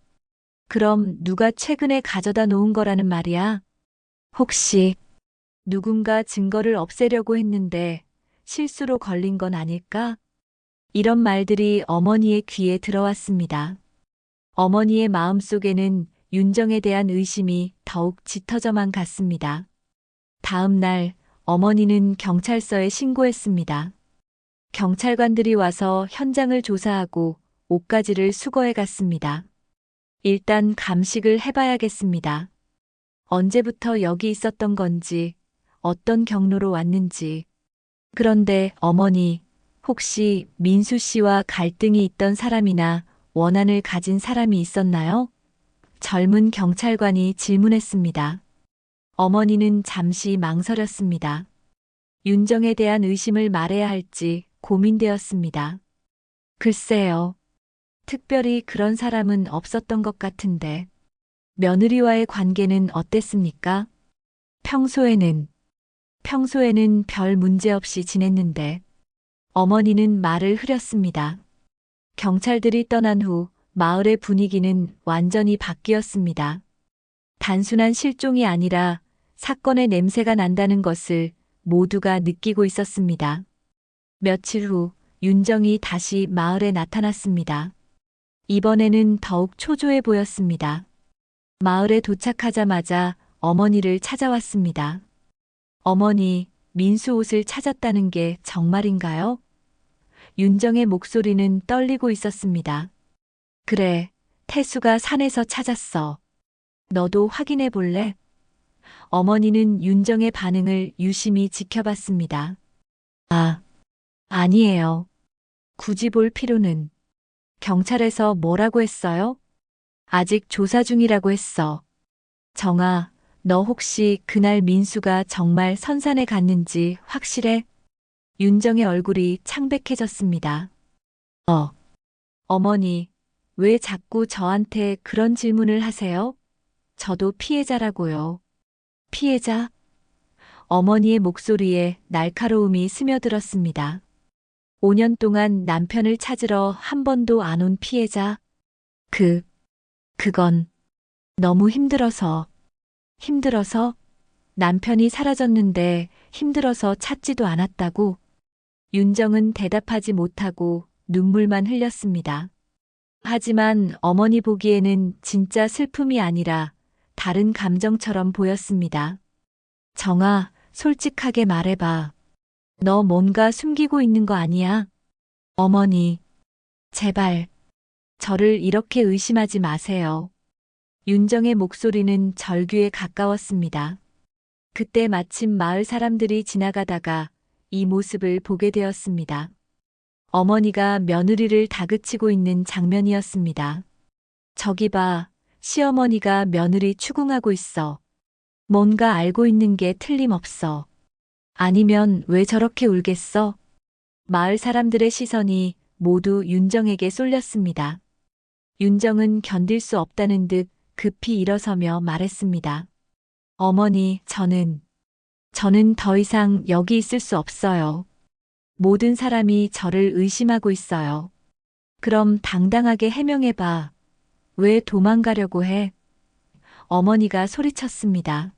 그럼 누가 최근에 가져다 놓은 거라는 말이야? 혹시 누군가 증거를 없애려고 했는데 실수로 걸린 건 아닐까? 이런 말들이 어머니의 귀에 들어왔습니다. 어머니의 마음속에는 윤정에 대한 의심이 더욱 짙어져만 갔습니다. 다음 날 어머니는 경찰서에 신고했습니다. 경찰관들이 와서 현장을 조사하고 옷가지를 수거해 갔습니다. 일단 감식을 해봐야겠습니다. 언제부터 여기 있었던 건지, 어떤 경로로 왔는지. 그런데 어머니, 혹시 민수 씨와 갈등이 있던 사람이나 원한을 가진 사람이 있었나요? 젊은 경찰관이 질문했습니다. 어머니는 잠시 망설였습니다. 윤정에 대한 의심을 말해야 할지 고민되었습니다. 글쎄요. 특별히 그런 사람은 없었던 것 같은데. 며느리와의 관계는 어땠습니까? 평소에는 별 문제 없이 지냈는데. 어머니는 말을 흐렸습니다. 경찰들이 떠난 후 마을의 분위기는 완전히 바뀌었습니다. 단순한 실종이 아니라 사건의 냄새가 난다는 것을 모두가 느끼고 있었습니다. 며칠 후 윤정이 다시 마을에 나타났습니다. 이번에는 더욱 초조해 보였습니다. 마을에 도착하자마자 어머니를 찾아왔습니다. 어머니, 민수 옷을 찾았다는 게 정말인가요? 윤정의 목소리는 떨리고 있었습니다. 그래, 태수가 산에서 찾았어. 너도 확인해 볼래? 어머니는 윤정의 반응을 유심히 지켜봤습니다. 아니에요. 굳이 볼 필요는. 경찰에서 뭐라고 했어요? 아직 조사 중이라고 했어. 정아, 너 혹시 그날 민수가 정말 선산에 갔는지 확실해? 윤정의 얼굴이 창백해졌습니다. 어머니, 왜 자꾸 저한테 그런 질문을 하세요? 저도 피해자라고요. 피해자? 어머니의 목소리에 날카로움이 스며들었습니다. 5년 동안 남편을 찾으러 한 번도 안 온 피해자? 그건 너무 힘들어서. 남편이 사라졌는데 힘들어서 찾지도 않았다고? 윤정은 대답하지 못하고 눈물만 흘렸습니다. 하지만 어머니 보기에는 진짜 슬픔이 아니라 다른 감정처럼 보였습니다. 정아, 솔직하게 말해봐. 너 뭔가 숨기고 있는 거 아니야? 어머니, 제발, 저를 이렇게 의심하지 마세요. 윤정의 목소리는 절규에 가까웠습니다. 그때 마침 마을 사람들이 지나가다가 이 모습을 보게 되었습니다. 어머니가 며느리를 다그치고 있는 장면이었습니다. 저기 봐, 시어머니가 며느리 추궁하고 있어. 뭔가 알고 있는 게 틀림없어. 아니면 왜 저렇게 울겠어? 마을 사람들의 시선이 모두 윤정에게 쏠렸습니다. 윤정은 견딜 수 없다는 듯 급히 일어서며 말했습니다. 어머니, 저는 더 이상 여기 있을 수 없어요. 모든 사람이 저를 의심하고 있어요. 그럼 당당하게 해명해봐. 왜 도망가려고 해? 어머니가 소리쳤습니다.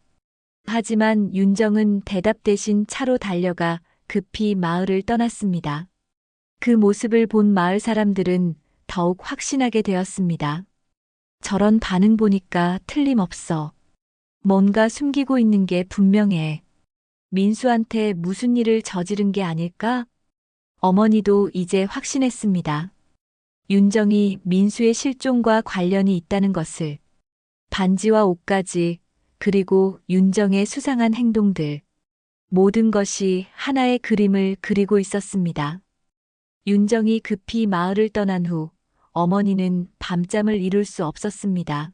하지만 윤정은 대답 대신 차로 달려가 급히 마을을 떠났습니다. 그 모습을 본 마을 사람들은 더욱 확신하게 되었습니다. 저런 반응 보니까 틀림없어. 뭔가 숨기고 있는 게 분명해. 민수한테 무슨 일을 저지른 게 아닐까? 어머니도 이제 확신했습니다. 윤정이 민수의 실종과 관련이 있다는 것을. 반지와 옷까지, 그리고 윤정의 수상한 행동들. 모든 것이 하나의 그림을 그리고 있었습니다. 윤정이 급히 마을을 떠난 후 어머니는 밤잠을 이룰 수 없었습니다.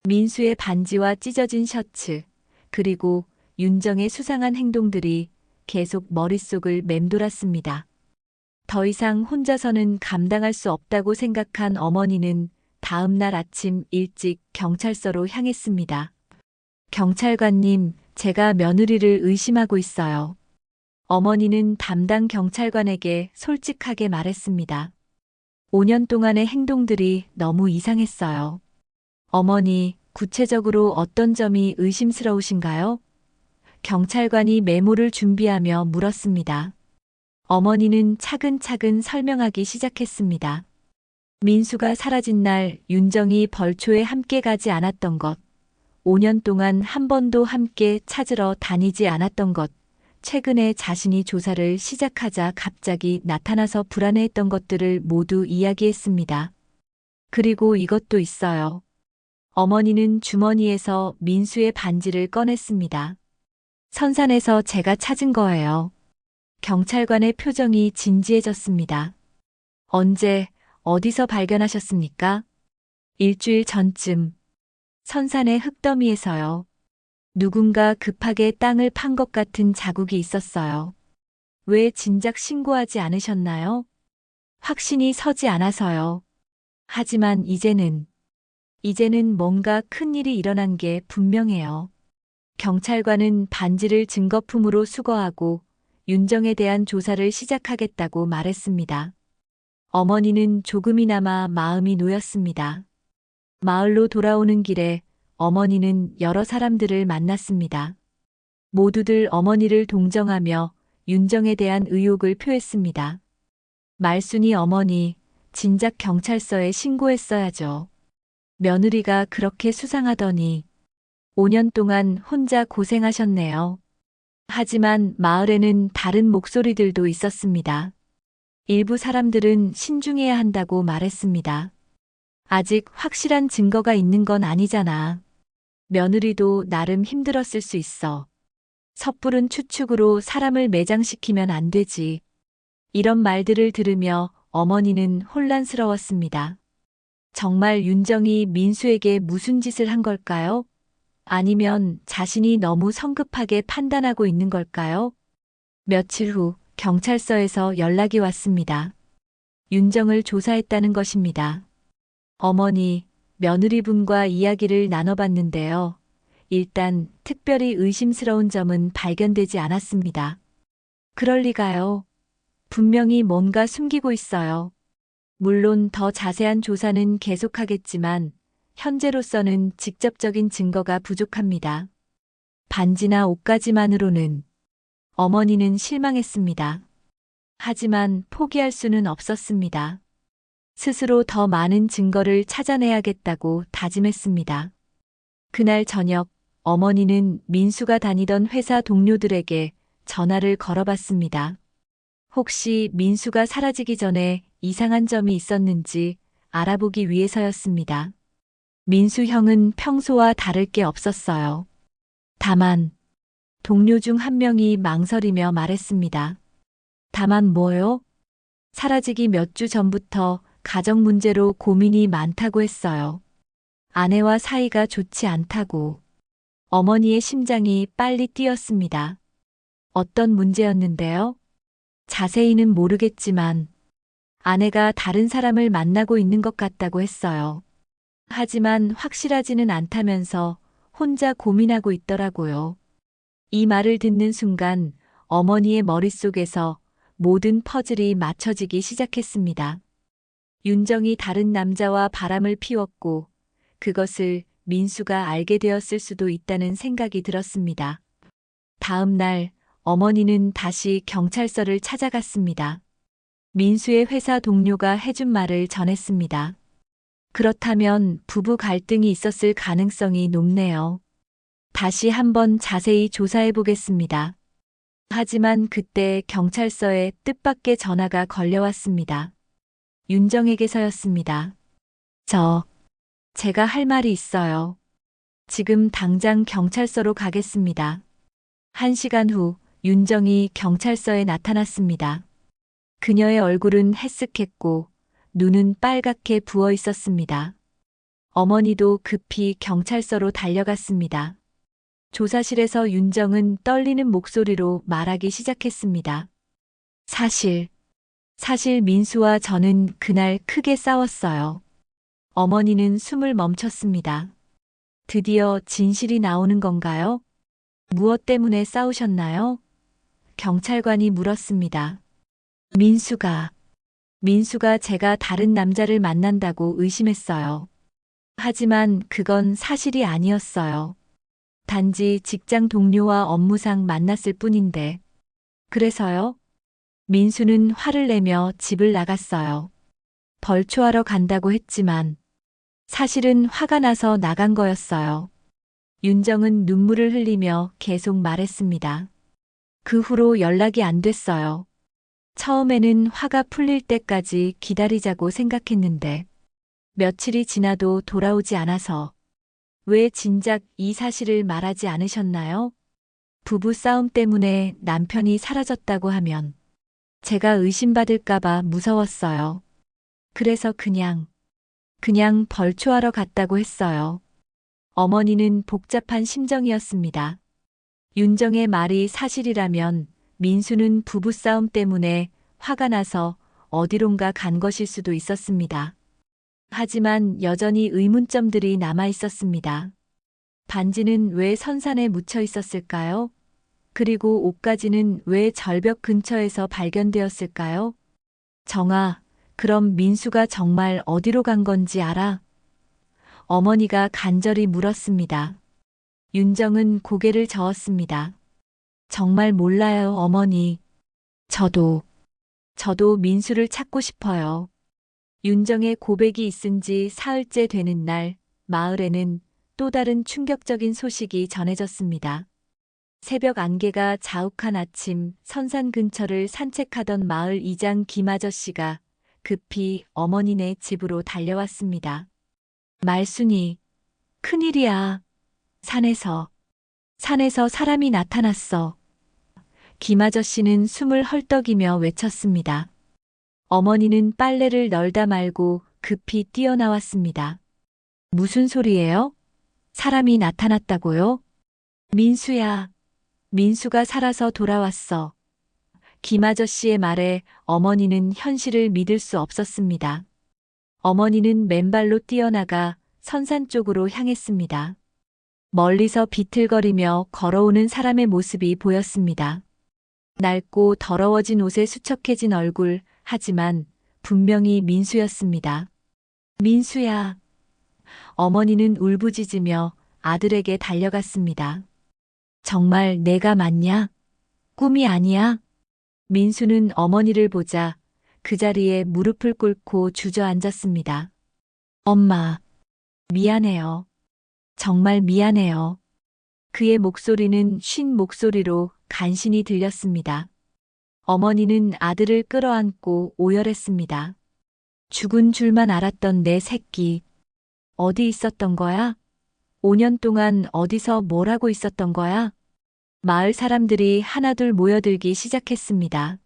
민수의 반지와 찢어진 셔츠, 그리고 윤정의 수상한 행동들이 계속 머릿속을 맴돌았습니다. 더 이상 혼자서는 감당할 수 없다고 생각한 어머니는 다음 날 아침 일찍 경찰서로 향했습니다. 경찰관님, 제가 며느리를 의심하고 있어요. 어머니는 담당 경찰관에게 솔직하게 말했습니다. 5년 동안의 행동들이 너무 이상했어요. 어머니, 구체적으로 어떤 점이 의심스러우신가요? 경찰관이 메모를 준비하며 물었습니다. 어머니는 차근차근 설명하기 시작했습니다. 민수가 사라진 날 윤정이 벌초에 함께 가지 않았던 것, 5년 동안 한 번도 함께 찾으러 다니지 않았던 것, 최근에 자신이 조사를 시작하자 갑자기 나타나서 불안해했던 것들을 모두 이야기했습니다. 그리고 이것도 있어요. 어머니는 주머니에서 민수의 반지를 꺼냈습니다. 선산에서 제가 찾은 거예요. 경찰관의 표정이 진지해졌습니다. 언제, 어디서 발견하셨습니까? 일주일 전쯤. 선산의 흙더미에서요. 누군가 급하게 땅을 판 것 같은 자국이 있었어요. 왜 진작 신고하지 않으셨나요? 확신이 서지 않아서요. 하지만 이제는 뭔가 큰일이 일어난 게 분명해요. 경찰관은 반지를 증거품으로 수거하고 윤정에 대한 조사를 시작하겠다고 말했습니다. 어머니는 조금이나마 마음이 놓였습니다. 마을로 돌아오는 길에 어머니는 여러 사람들을 만났습니다. 모두들 어머니를 동정하며 윤정에 대한 의혹을 표했습니다. 말순이 어머니, 진작 경찰서에 신고했어야죠. 며느리가 그렇게 수상하더니 5년 동안 혼자 고생하셨네요. 하지만 마을에는 다른 목소리들도 있었습니다. 일부 사람들은 신중해야 한다고 말했습니다. 아직 확실한 증거가 있는 건 아니잖아. 며느리도 나름 힘들었을 수 있어. 섣부른 추측으로 사람을 매장시키면 안 되지. 이런 말들을 들으며 어머니는 혼란스러웠습니다. 정말 윤정이 민수에게 무슨 짓을 한 걸까요? 아니면 자신이 너무 성급하게 판단하고 있는 걸까요? 며칠 후 경찰서에서 연락이 왔습니다. 윤정을 조사했다는 것입니다. 어머니, 며느리분과 이야기를 나눠봤는데요. 일단 특별히 의심스러운 점은 발견되지 않았습니다. 그럴 리가요. 분명히 뭔가 숨기고 있어요. 물론 더 자세한 조사는 계속하겠지만 현재로서는 직접적인 증거가 부족합니다. 반지나 옷가지만으로는 어머니는 실망했습니다. 하지만 포기할 수는 없었습니다. 스스로 더 많은 증거를 찾아내야겠다고 다짐했습니다. 그날 저녁 어머니는 민수가 다니던 회사 동료들에게 전화를 걸어봤습니다. 혹시 민수가 사라지기 전에 이상한 점이 있었는지 알아보기 위해서였습니다. 민수 형은 평소와 다를 게 없었어요. 다만 동료 중 한 명이 망설이며 말했습니다. 다만 뭐요? 사라지기 몇 주 전부터 가정 문제로 고민이 많다고 했어요. 아내와 사이가 좋지 않다고. 어머니의 심장이 빨리 뛰었습니다. 어떤 문제였는데요? 자세히는 모르겠지만 아내가 다른 사람을 만나고 있는 것 같다고 했어요. 하지만 확실하지는 않다면서 혼자 고민하고 있더라고요. 이 말을 듣는 순간 어머니의 머릿속에서 모든 퍼즐이 맞춰지기 시작했습니다. 윤정이 다른 남자와 바람을 피웠고 그것을 민수가 알게 되었을 수도 있다는 생각이 들었습니다. 다음 날 어머니는 다시 경찰서를 찾아갔습니다. 민수의 회사 동료가 해준 말을 전했습니다. 그렇다면 부부 갈등이 있었을 가능성이 높네요. 다시 한번 자세히 조사해 보겠습니다. 하지만 그때 경찰서에 뜻밖의 전화가 걸려왔습니다. 윤정에게서였습니다. 제가 할 말이 있어요. 지금 당장 경찰서로 가겠습니다. 1시간 후 윤정이 경찰서에 나타났습니다. 그녀의 얼굴은 해쓱했고 눈은 빨갛게 부어 있었습니다. 어머니도 급히 경찰서로 달려갔습니다. 조사실에서 윤정은 떨리는 목소리로 말하기 시작했습니다. 사실 민수와 저는 그날 크게 싸웠어요. 어머니는 숨을 멈췄습니다. 드디어 진실이 나오는 건가요? 무엇 때문에 싸우셨나요? 경찰관이 물었습니다. 민수가 제가 다른 남자를 만난다고 의심했어요. 하지만 그건 사실이 아니었어요. 단지 직장 동료와 업무상 만났을 뿐인데. 그래서요? 민수는 화를 내며 집을 나갔어요. 벌초하러 간다고 했지만 사실은 화가 나서 나간 거였어요. 윤정은 눈물을 흘리며 계속 말했습니다. 그 후로 연락이 안 됐어요. 처음에는 화가 풀릴 때까지 기다리자고 생각했는데 며칠이 지나도 돌아오지 않아서 왜 진작 이 사실을 말하지 않으셨나요? 부부 싸움 때문에 남편이 사라졌다고 하면 제가 의심받을까봐 무서웠어요. 그래서 그냥 벌초하러 갔다고 했어요. 어머니는 복잡한 심정이었습니다. 윤정의 말이 사실이라면 민수는 부부싸움 때문에 화가 나서 어디론가 간 것일 수도 있었습니다. 하지만 여전히 의문점들이 남아 있었습니다. 반지는 왜 선산에 묻혀 있었을까요? 그리고 옷가지는 왜 절벽 근처에서 발견되었을까요? 정아, 그럼 민수가 정말 어디로 간 건지 알아? 어머니가 간절히 물었습니다. 윤정은 고개를 저었습니다. 정말 몰라요, 어머니. 저도 민수를 찾고 싶어요. 윤정의 고백이 있은 지 사흘째 되는 날, 마을에는 또 다른 충격적인 소식이 전해졌습니다. 새벽 안개가 자욱한 아침, 선산 근처를 산책하던 마을 이장 김아저씨가 급히 어머니네 집으로 달려왔습니다. 말순이, 큰일이야. 산에서 사람이 나타났어. 김아저씨는 숨을 헐떡이며 외쳤습니다. 어머니는 빨래를 널다 말고 급히 뛰어나왔습니다. 무슨 소리예요? 사람이 나타났다고요? 민수야. 민수가 살아서 돌아왔어. 김아저씨의 말에 어머니는 현실을 믿을 수 없었습니다. 어머니는 맨발로 뛰어나가 선산 쪽으로 향했습니다. 멀리서 비틀거리며 걸어오는 사람의 모습이 보였습니다. 낡고 더러워진 옷에 수척해진 얼굴, 하지만 분명히 민수였습니다. 민수야. 어머니는 울부짖으며 아들에게 달려갔습니다. 정말 내가 맞냐? 꿈이 아니야? 민수는 어머니를 보자 그 자리에 무릎을 꿇고 주저앉았습니다. 엄마, 미안해요. 정말 미안해요. 그의 목소리는 쉰 목소리로 간신히 들렸습니다. 어머니는 아들을 끌어안고 오열했습니다. 죽은 줄만 알았던 내 새끼. 어디 있었던 거야? 5년 동안 어디서 뭘 하고 있었던 거야? 마을 사람들이 하나둘 모여들기 시작했습니다.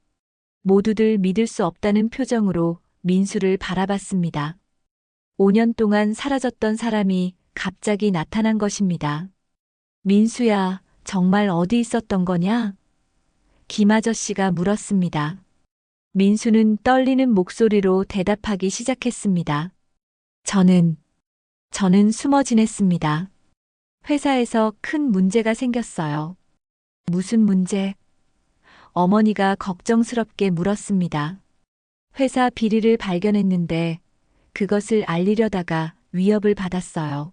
모두들 믿을 수 없다는 표정으로 민수를 바라봤습니다. 5년 동안 사라졌던 사람이 갑자기 나타난 것입니다. 민수야, 정말 어디 있었던 거냐? 김아저씨가 물었습니다. 민수는 떨리는 목소리로 대답하기 시작했습니다. 저는 숨어 지냈습니다. 회사에서 큰 문제가 생겼어요. 무슨 문제? 어머니가 걱정스럽게 물었습니다. 회사 비리를 발견했는데 그것을 알리려다가 위협을 받았어요.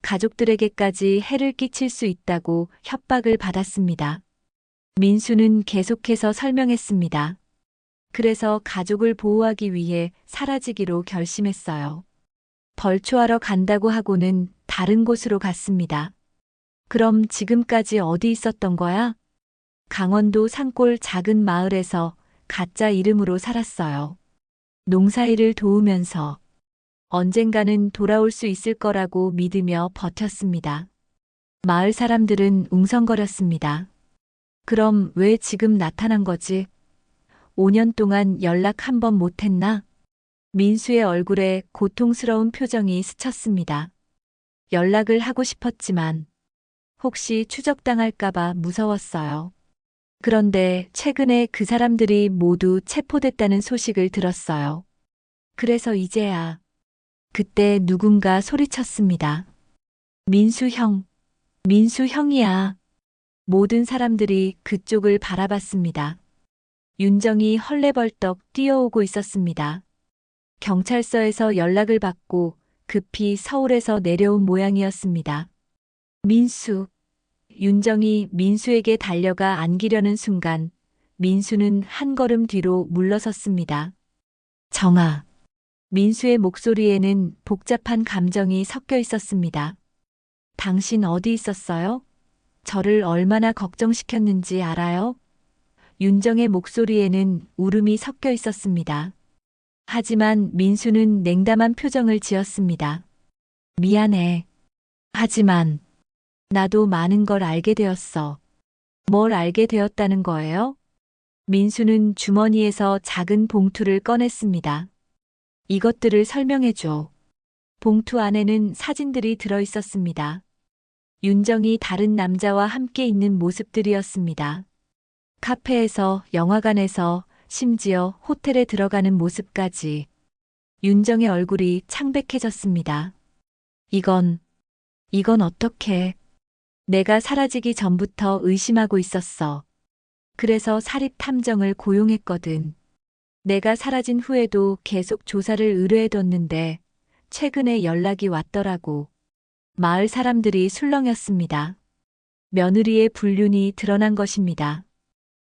가족들에게까지 해를 끼칠 수 있다고 협박을 받았습니다. 민수는 계속해서 설명했습니다. 그래서 가족을 보호하기 위해 사라지기로 결심했어요. 벌초하러 간다고 하고는 다른 곳으로 갔습니다. 그럼 지금까지 어디 있었던 거야? 강원도 산골 작은 마을에서 가짜 이름으로 살았어요. 농사일을 도우면서 언젠가는 돌아올 수 있을 거라고 믿으며 버텼습니다. 마을 사람들은 웅성거렸습니다. 그럼 왜 지금 나타난 거지? 5년 동안 연락 한 번 못했나? 민수의 얼굴에 고통스러운 표정이 스쳤습니다. 연락을 하고 싶었지만 혹시 추적당할까봐 무서웠어요. 그런데 최근에 그 사람들이 모두 체포됐다는 소식을 들었어요. 그래서 이제야. 그때 누군가 소리쳤습니다. 민수 형, 민수 형이야. 모든 사람들이 그쪽을 바라봤습니다. 윤정이 헐레벌떡 뛰어오고 있었습니다. 경찰서에서 연락을 받고 급히 서울에서 내려온 모양이었습니다. 민수. 윤정이 민수에게 달려가 안기려는 순간 민수는 한 걸음 뒤로 물러섰습니다. 정아. 민수의 목소리에는 복잡한 감정이 섞여 있었습니다. 당신 어디 있었어요? 저를 얼마나 걱정시켰는지 알아요? 윤정의 목소리에는 울음이 섞여 있었습니다. 하지만 민수는 냉담한 표정을 지었습니다. 미안해. 하지만 나도 많은 걸 알게 되었어. 뭘 알게 되었다는 거예요? 민수는 주머니에서 작은 봉투를 꺼냈습니다. 이것들을 설명해줘. 봉투 안에는 사진들이 들어 있었습니다. 윤정이 다른 남자와 함께 있는 모습들이었습니다. 카페에서, 영화관에서, 심지어 호텔에 들어가는 모습까지. 윤정의 얼굴이 창백해졌습니다. 이건 어떻게? 내가 사라지기 전부터 의심하고 있었어. 그래서 사립 탐정을 고용했거든. 내가 사라진 후에도 계속 조사를 의뢰해뒀는데 최근에 연락이 왔더라고. 마을 사람들이 술렁였습니다. 며느리의 불륜이 드러난 것입니다.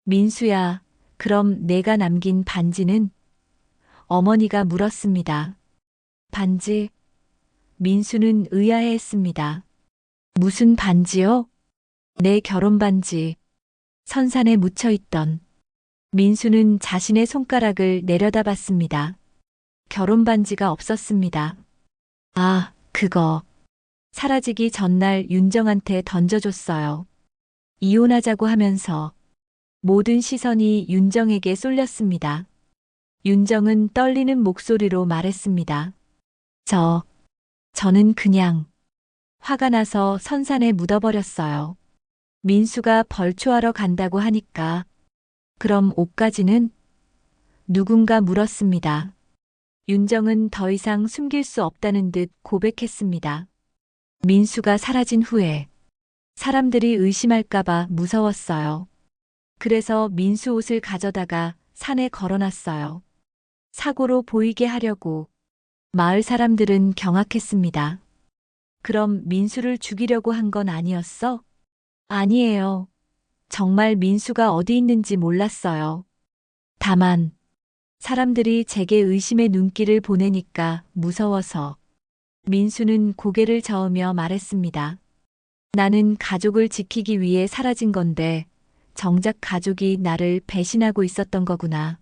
민수야, 그럼 내가 남긴 반지는? 어머니가 물었습니다. 반지? 민수는 의아해했습니다. 무슨 반지요? 내 결혼 반지. 선산에 묻혀 있던. 민수는 자신의 손가락을 내려다봤습니다. 결혼 반지가 없었습니다. 아, 그거. 사라지기 전날 윤정한테 던져줬어요. 이혼하자고 하면서 모든 시선이 윤정에게 쏠렸습니다. 윤정은 떨리는 목소리로 말했습니다. 저는 그냥 화가 나서 선산에 묻어버렸어요. 민수가 벌초하러 간다고 하니까. 그럼 옷까지는? 누군가 물었습니다. 윤정은 더 이상 숨길 수 없다는 듯 고백했습니다. 민수가 사라진 후에 사람들이 의심할까봐 무서웠어요. 그래서 민수 옷을 가져다가 산에 걸어놨어요. 사고로 보이게 하려고. 마을 사람들은 경악했습니다. 그럼 민수를 죽이려고 한 건 아니었어? 아니에요. 정말 민수가 어디 있는지 몰랐어요. 다만 사람들이 제게 의심의 눈길을 보내니까 무서워서. 민수는 고개를 저으며 말했습니다. 나는 가족을 지키기 위해 사라진 건데 정작 가족이 나를 배신하고 있었던 거구나.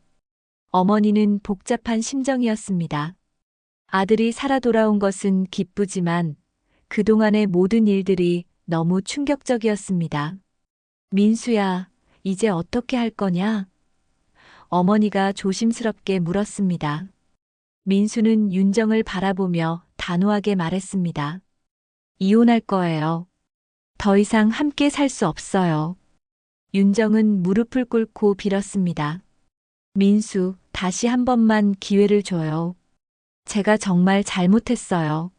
어머니는 복잡한 심정이었습니다. 아들이 살아 돌아온 것은 기쁘지만 그동안의 모든 일들이 너무 충격적이었습니다. 민수야, 이제 어떻게 할 거냐? 어머니가 조심스럽게 물었습니다. 민수는 윤정을 바라보며 단호하게 말했습니다. 이혼할 거예요. 더 이상 함께 살 수 없어요. 윤정은 무릎을 꿇고 빌었습니다. 민수, 다시 한 번만 기회를 줘요. 제가 정말 잘못했어요.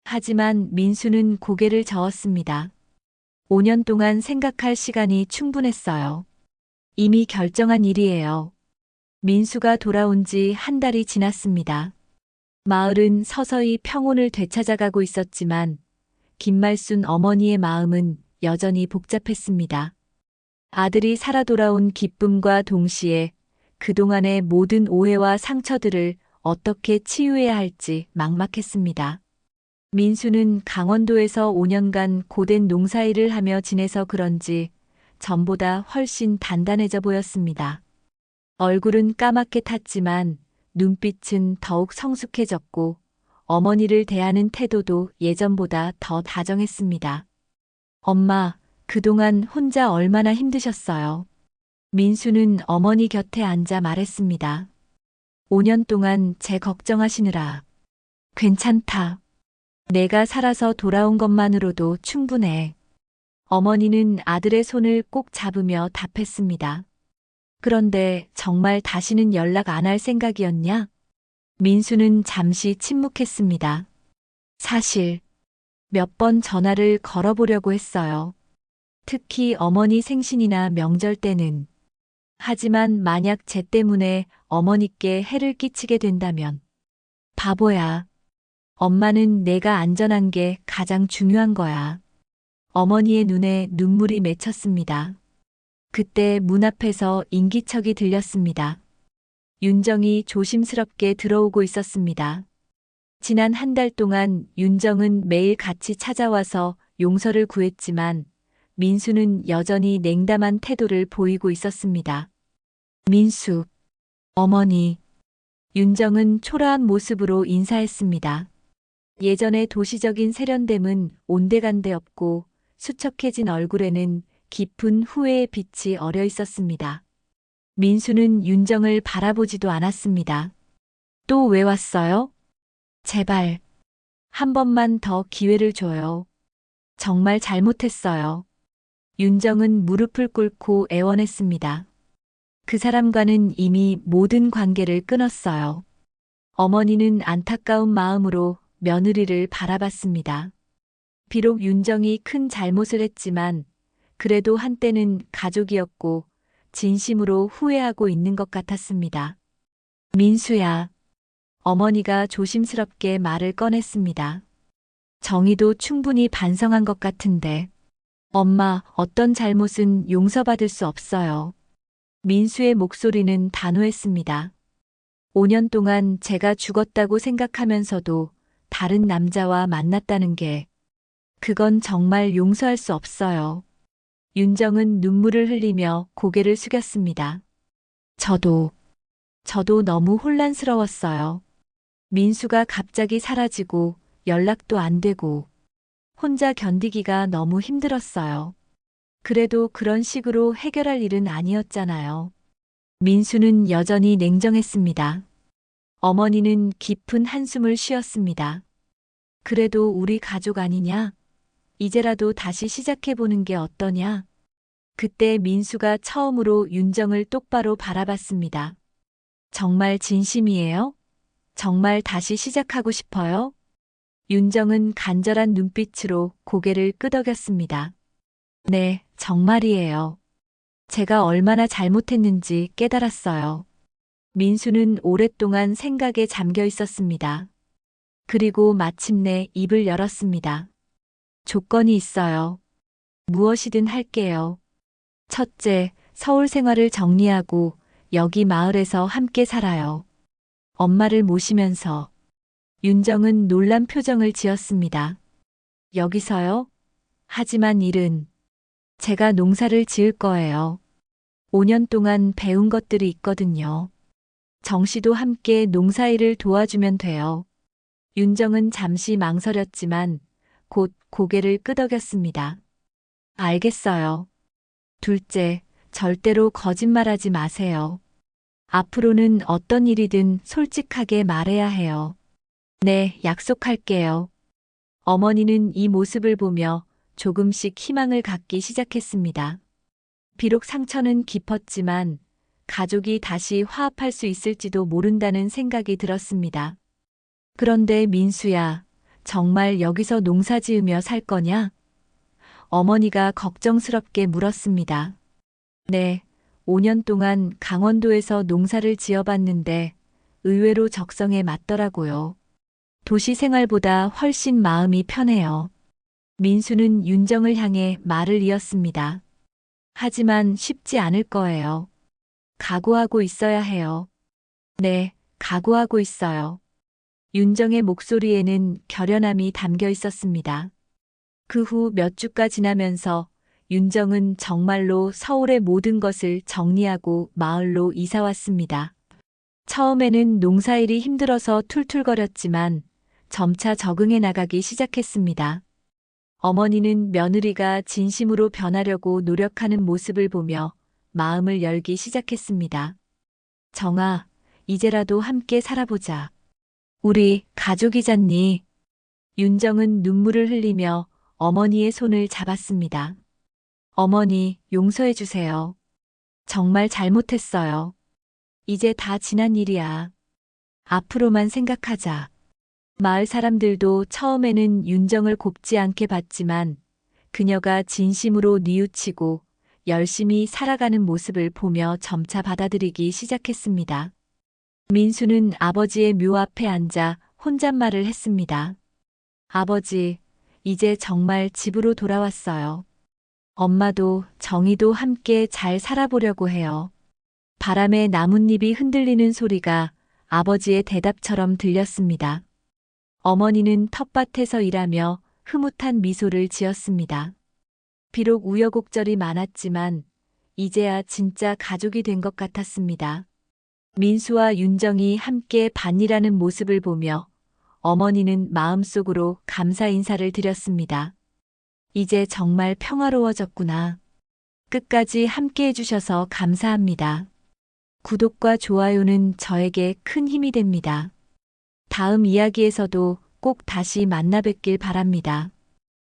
하지만 민수는 고개를 저었습니다. 5년 동안 생각할 시간이 충분했어요. 이미 결정한 일이에요. 민수가 돌아온 지 한 달이 지났습니다. 마을은 서서히 평온을 되찾아가고 있었지만 김말순 어머니의 마음은 여전히 복잡했습니다. 아들이 살아 돌아온 기쁨과 동시에 그동안의 모든 오해와 상처들을 어떻게 치유해야 할지 막막했습니다. 민수는 강원도에서 5년간 고된 농사일을 하며 지내서 그런지 전보다 훨씬 단단해져 보였습니다. 얼굴은 까맣게 탔지만 눈빛은 더욱 성숙해졌고 어머니를 대하는 태도도 예전보다 더 다정했습니다. 엄마, 그동안 혼자 얼마나 힘드셨어요. 민수는 어머니 곁에 앉아 말했습니다. 5년 동안 제 걱정하시느라. 괜찮다. 내가 살아서 돌아온 것만으로도 충분해. 어머니는 아들의 손을 꼭 잡으며 답했습니다. 그런데 정말 다시는 연락 안 할 생각이었냐? 민수는 잠시 침묵했습니다. 사실 몇 번 전화를 걸어보려고 했어요. 특히 어머니 생신이나 명절 때는. 하지만 만약 쟤 때문에 어머니께 해를 끼치게 된다면. 바보야. 엄마는 내가 안전한 게 가장 중요한 거야. 어머니의 눈에 눈물이 맺혔습니다. 그때 문 앞에서 인기척이 들렸습니다. 윤정이 조심스럽게 들어오고 있었습니다. 지난 한 달 동안 윤정은 매일 같이 찾아와서 용서를 구했지만 민수는 여전히 냉담한 태도를 보이고 있었습니다. 민수, 어머니. 윤정은 초라한 모습으로 인사했습니다. 예전의 도시적인 세련됨은 온데간데 없고 수척해진 얼굴에는 깊은 후회의 빛이 어려 있었습니다. 민수는 윤정을 바라보지도 않았습니다. 또 왜 왔어요? 제발, 한 번만 더 기회를 줘요. 정말 잘못했어요. 윤정은 무릎을 꿇고 애원했습니다. 그 사람과는 이미 모든 관계를 끊었어요. 어머니는 안타까운 마음으로 며느리를 바라봤습니다. 비록 윤정이 큰 잘못을 했지만 그래도 한때는 가족이었고 진심으로 후회하고 있는 것 같았습니다. 민수야. 어머니가 조심스럽게 말을 꺼냈습니다. 정의도 충분히 반성한 것 같은데. 엄마, 어떤 잘못은 용서받을 수 없어요. 민수의 목소리는 단호했습니다. 5년 동안 제가 죽었다고 생각하면서도 다른 남자와 만났다는 게 그건 정말 용서할 수 없어요. 윤정은 눈물을 흘리며 고개를 숙였습니다. 저도 너무 혼란스러웠어요. 민수가 갑자기 사라지고 연락도 안 되고 혼자 견디기가 너무 힘들었어요. 그래도 그런 식으로 해결할 일은 아니었잖아요. 민수는 여전히 냉정했습니다. 어머니는 깊은 한숨을 쉬었습니다. 그래도 우리 가족 아니냐? 이제라도 다시 시작해보는 게 어떠냐? 그때 민수가 처음으로 윤정을 똑바로 바라봤습니다. 정말 진심이에요? 정말 다시 시작하고 싶어요? 윤정은 간절한 눈빛으로 고개를 끄덕였습니다. 네, 정말이에요. 제가 얼마나 잘못했는지 깨달았어요. 민수는 오랫동안 생각에 잠겨 있었습니다. 그리고 마침내 입을 열었습니다. 조건이 있어요. 무엇이든 할게요. 첫째, 서울 생활을 정리하고 여기 마을에서 함께 살아요. 엄마를 모시면서. 윤정은 놀란 표정을 지었습니다. 여기서요? 하지만 일은 제가 농사를 지을 거예요. 5년 동안 배운 것들이 있거든요. 정 씨도 함께 농사일을 도와주면 돼요. 윤정은 잠시 망설였지만 곧 고개를 끄덕였습니다. 알겠어요. 둘째, 절대로 거짓말하지 마세요. 앞으로는 어떤 일이든 솔직하게 말해야 해요. 네, 약속할게요. 어머니는 이 모습을 보며 조금씩 희망을 갖기 시작했습니다. 비록 상처는 깊었지만 가족이 다시 화합할 수 있을지도 모른다는 생각이 들었습니다. 그런데 민수야, 정말 여기서 농사 지으며 살 거냐? 어머니가 걱정스럽게 물었습니다. 네, 5년 동안 강원도에서 농사를 지어봤는데 의외로 적성에 맞더라고요. 도시 생활보다 훨씬 마음이 편해요. 민수는 윤정을 향해 말을 이었습니다. 하지만 쉽지 않을 거예요. 각오하고 있어야 해요. 네, 각오하고 있어요. 윤정의 목소리에는 결연함이 담겨 있었습니다. 그 후 몇 주가 지나면서 윤정은 정말로 서울의 모든 것을 정리하고 마을로 이사 왔습니다. 처음에는 농사일이 힘들어서 툴툴거렸지만 점차 적응해 나가기 시작했습니다. 어머니는 며느리가 진심으로 변하려고 노력하는 모습을 보며 마음을 열기 시작했습니다. 정아, 이제라도 함께 살아보자. 우리 가족이잖니. 윤정은 눈물을 흘리며 어머니의 손을 잡았습니다. 어머니, 용서해 주세요. 정말 잘못했어요. 이제 다 지난 일이야. 앞으로만 생각하자. 마을 사람들도 처음에는 윤정을 곱지 않게 봤지만 그녀가 진심으로 뉘우치고 열심히 살아가는 모습을 보며 점차 받아들이기 시작했습니다. 민수는 아버지의 묘 앞에 앉아 혼잣말을 했습니다. 아버지, 이제 정말 집으로 돌아왔어요. 엄마도 정희도 함께 잘 살아보려고 해요. 바람에 나뭇잎이 흔들리는 소리가 아버지의 대답처럼 들렸습니다. 어머니는 텃밭에서 일하며 흐뭇한 미소를 지었습니다. 비록 우여곡절이 많았지만 이제야 진짜 가족이 된 것 같았습니다. 민수와 윤정이 함께 반일하는 모습을 보며 어머니는 마음속으로 감사 인사를 드렸습니다. 이제 정말 평화로워졌구나. 끝까지 함께 해주셔서 감사합니다. 구독과 좋아요는 저에게 큰 힘이 됩니다. 다음 이야기에서도 꼭 다시 만나 뵙길 바랍니다.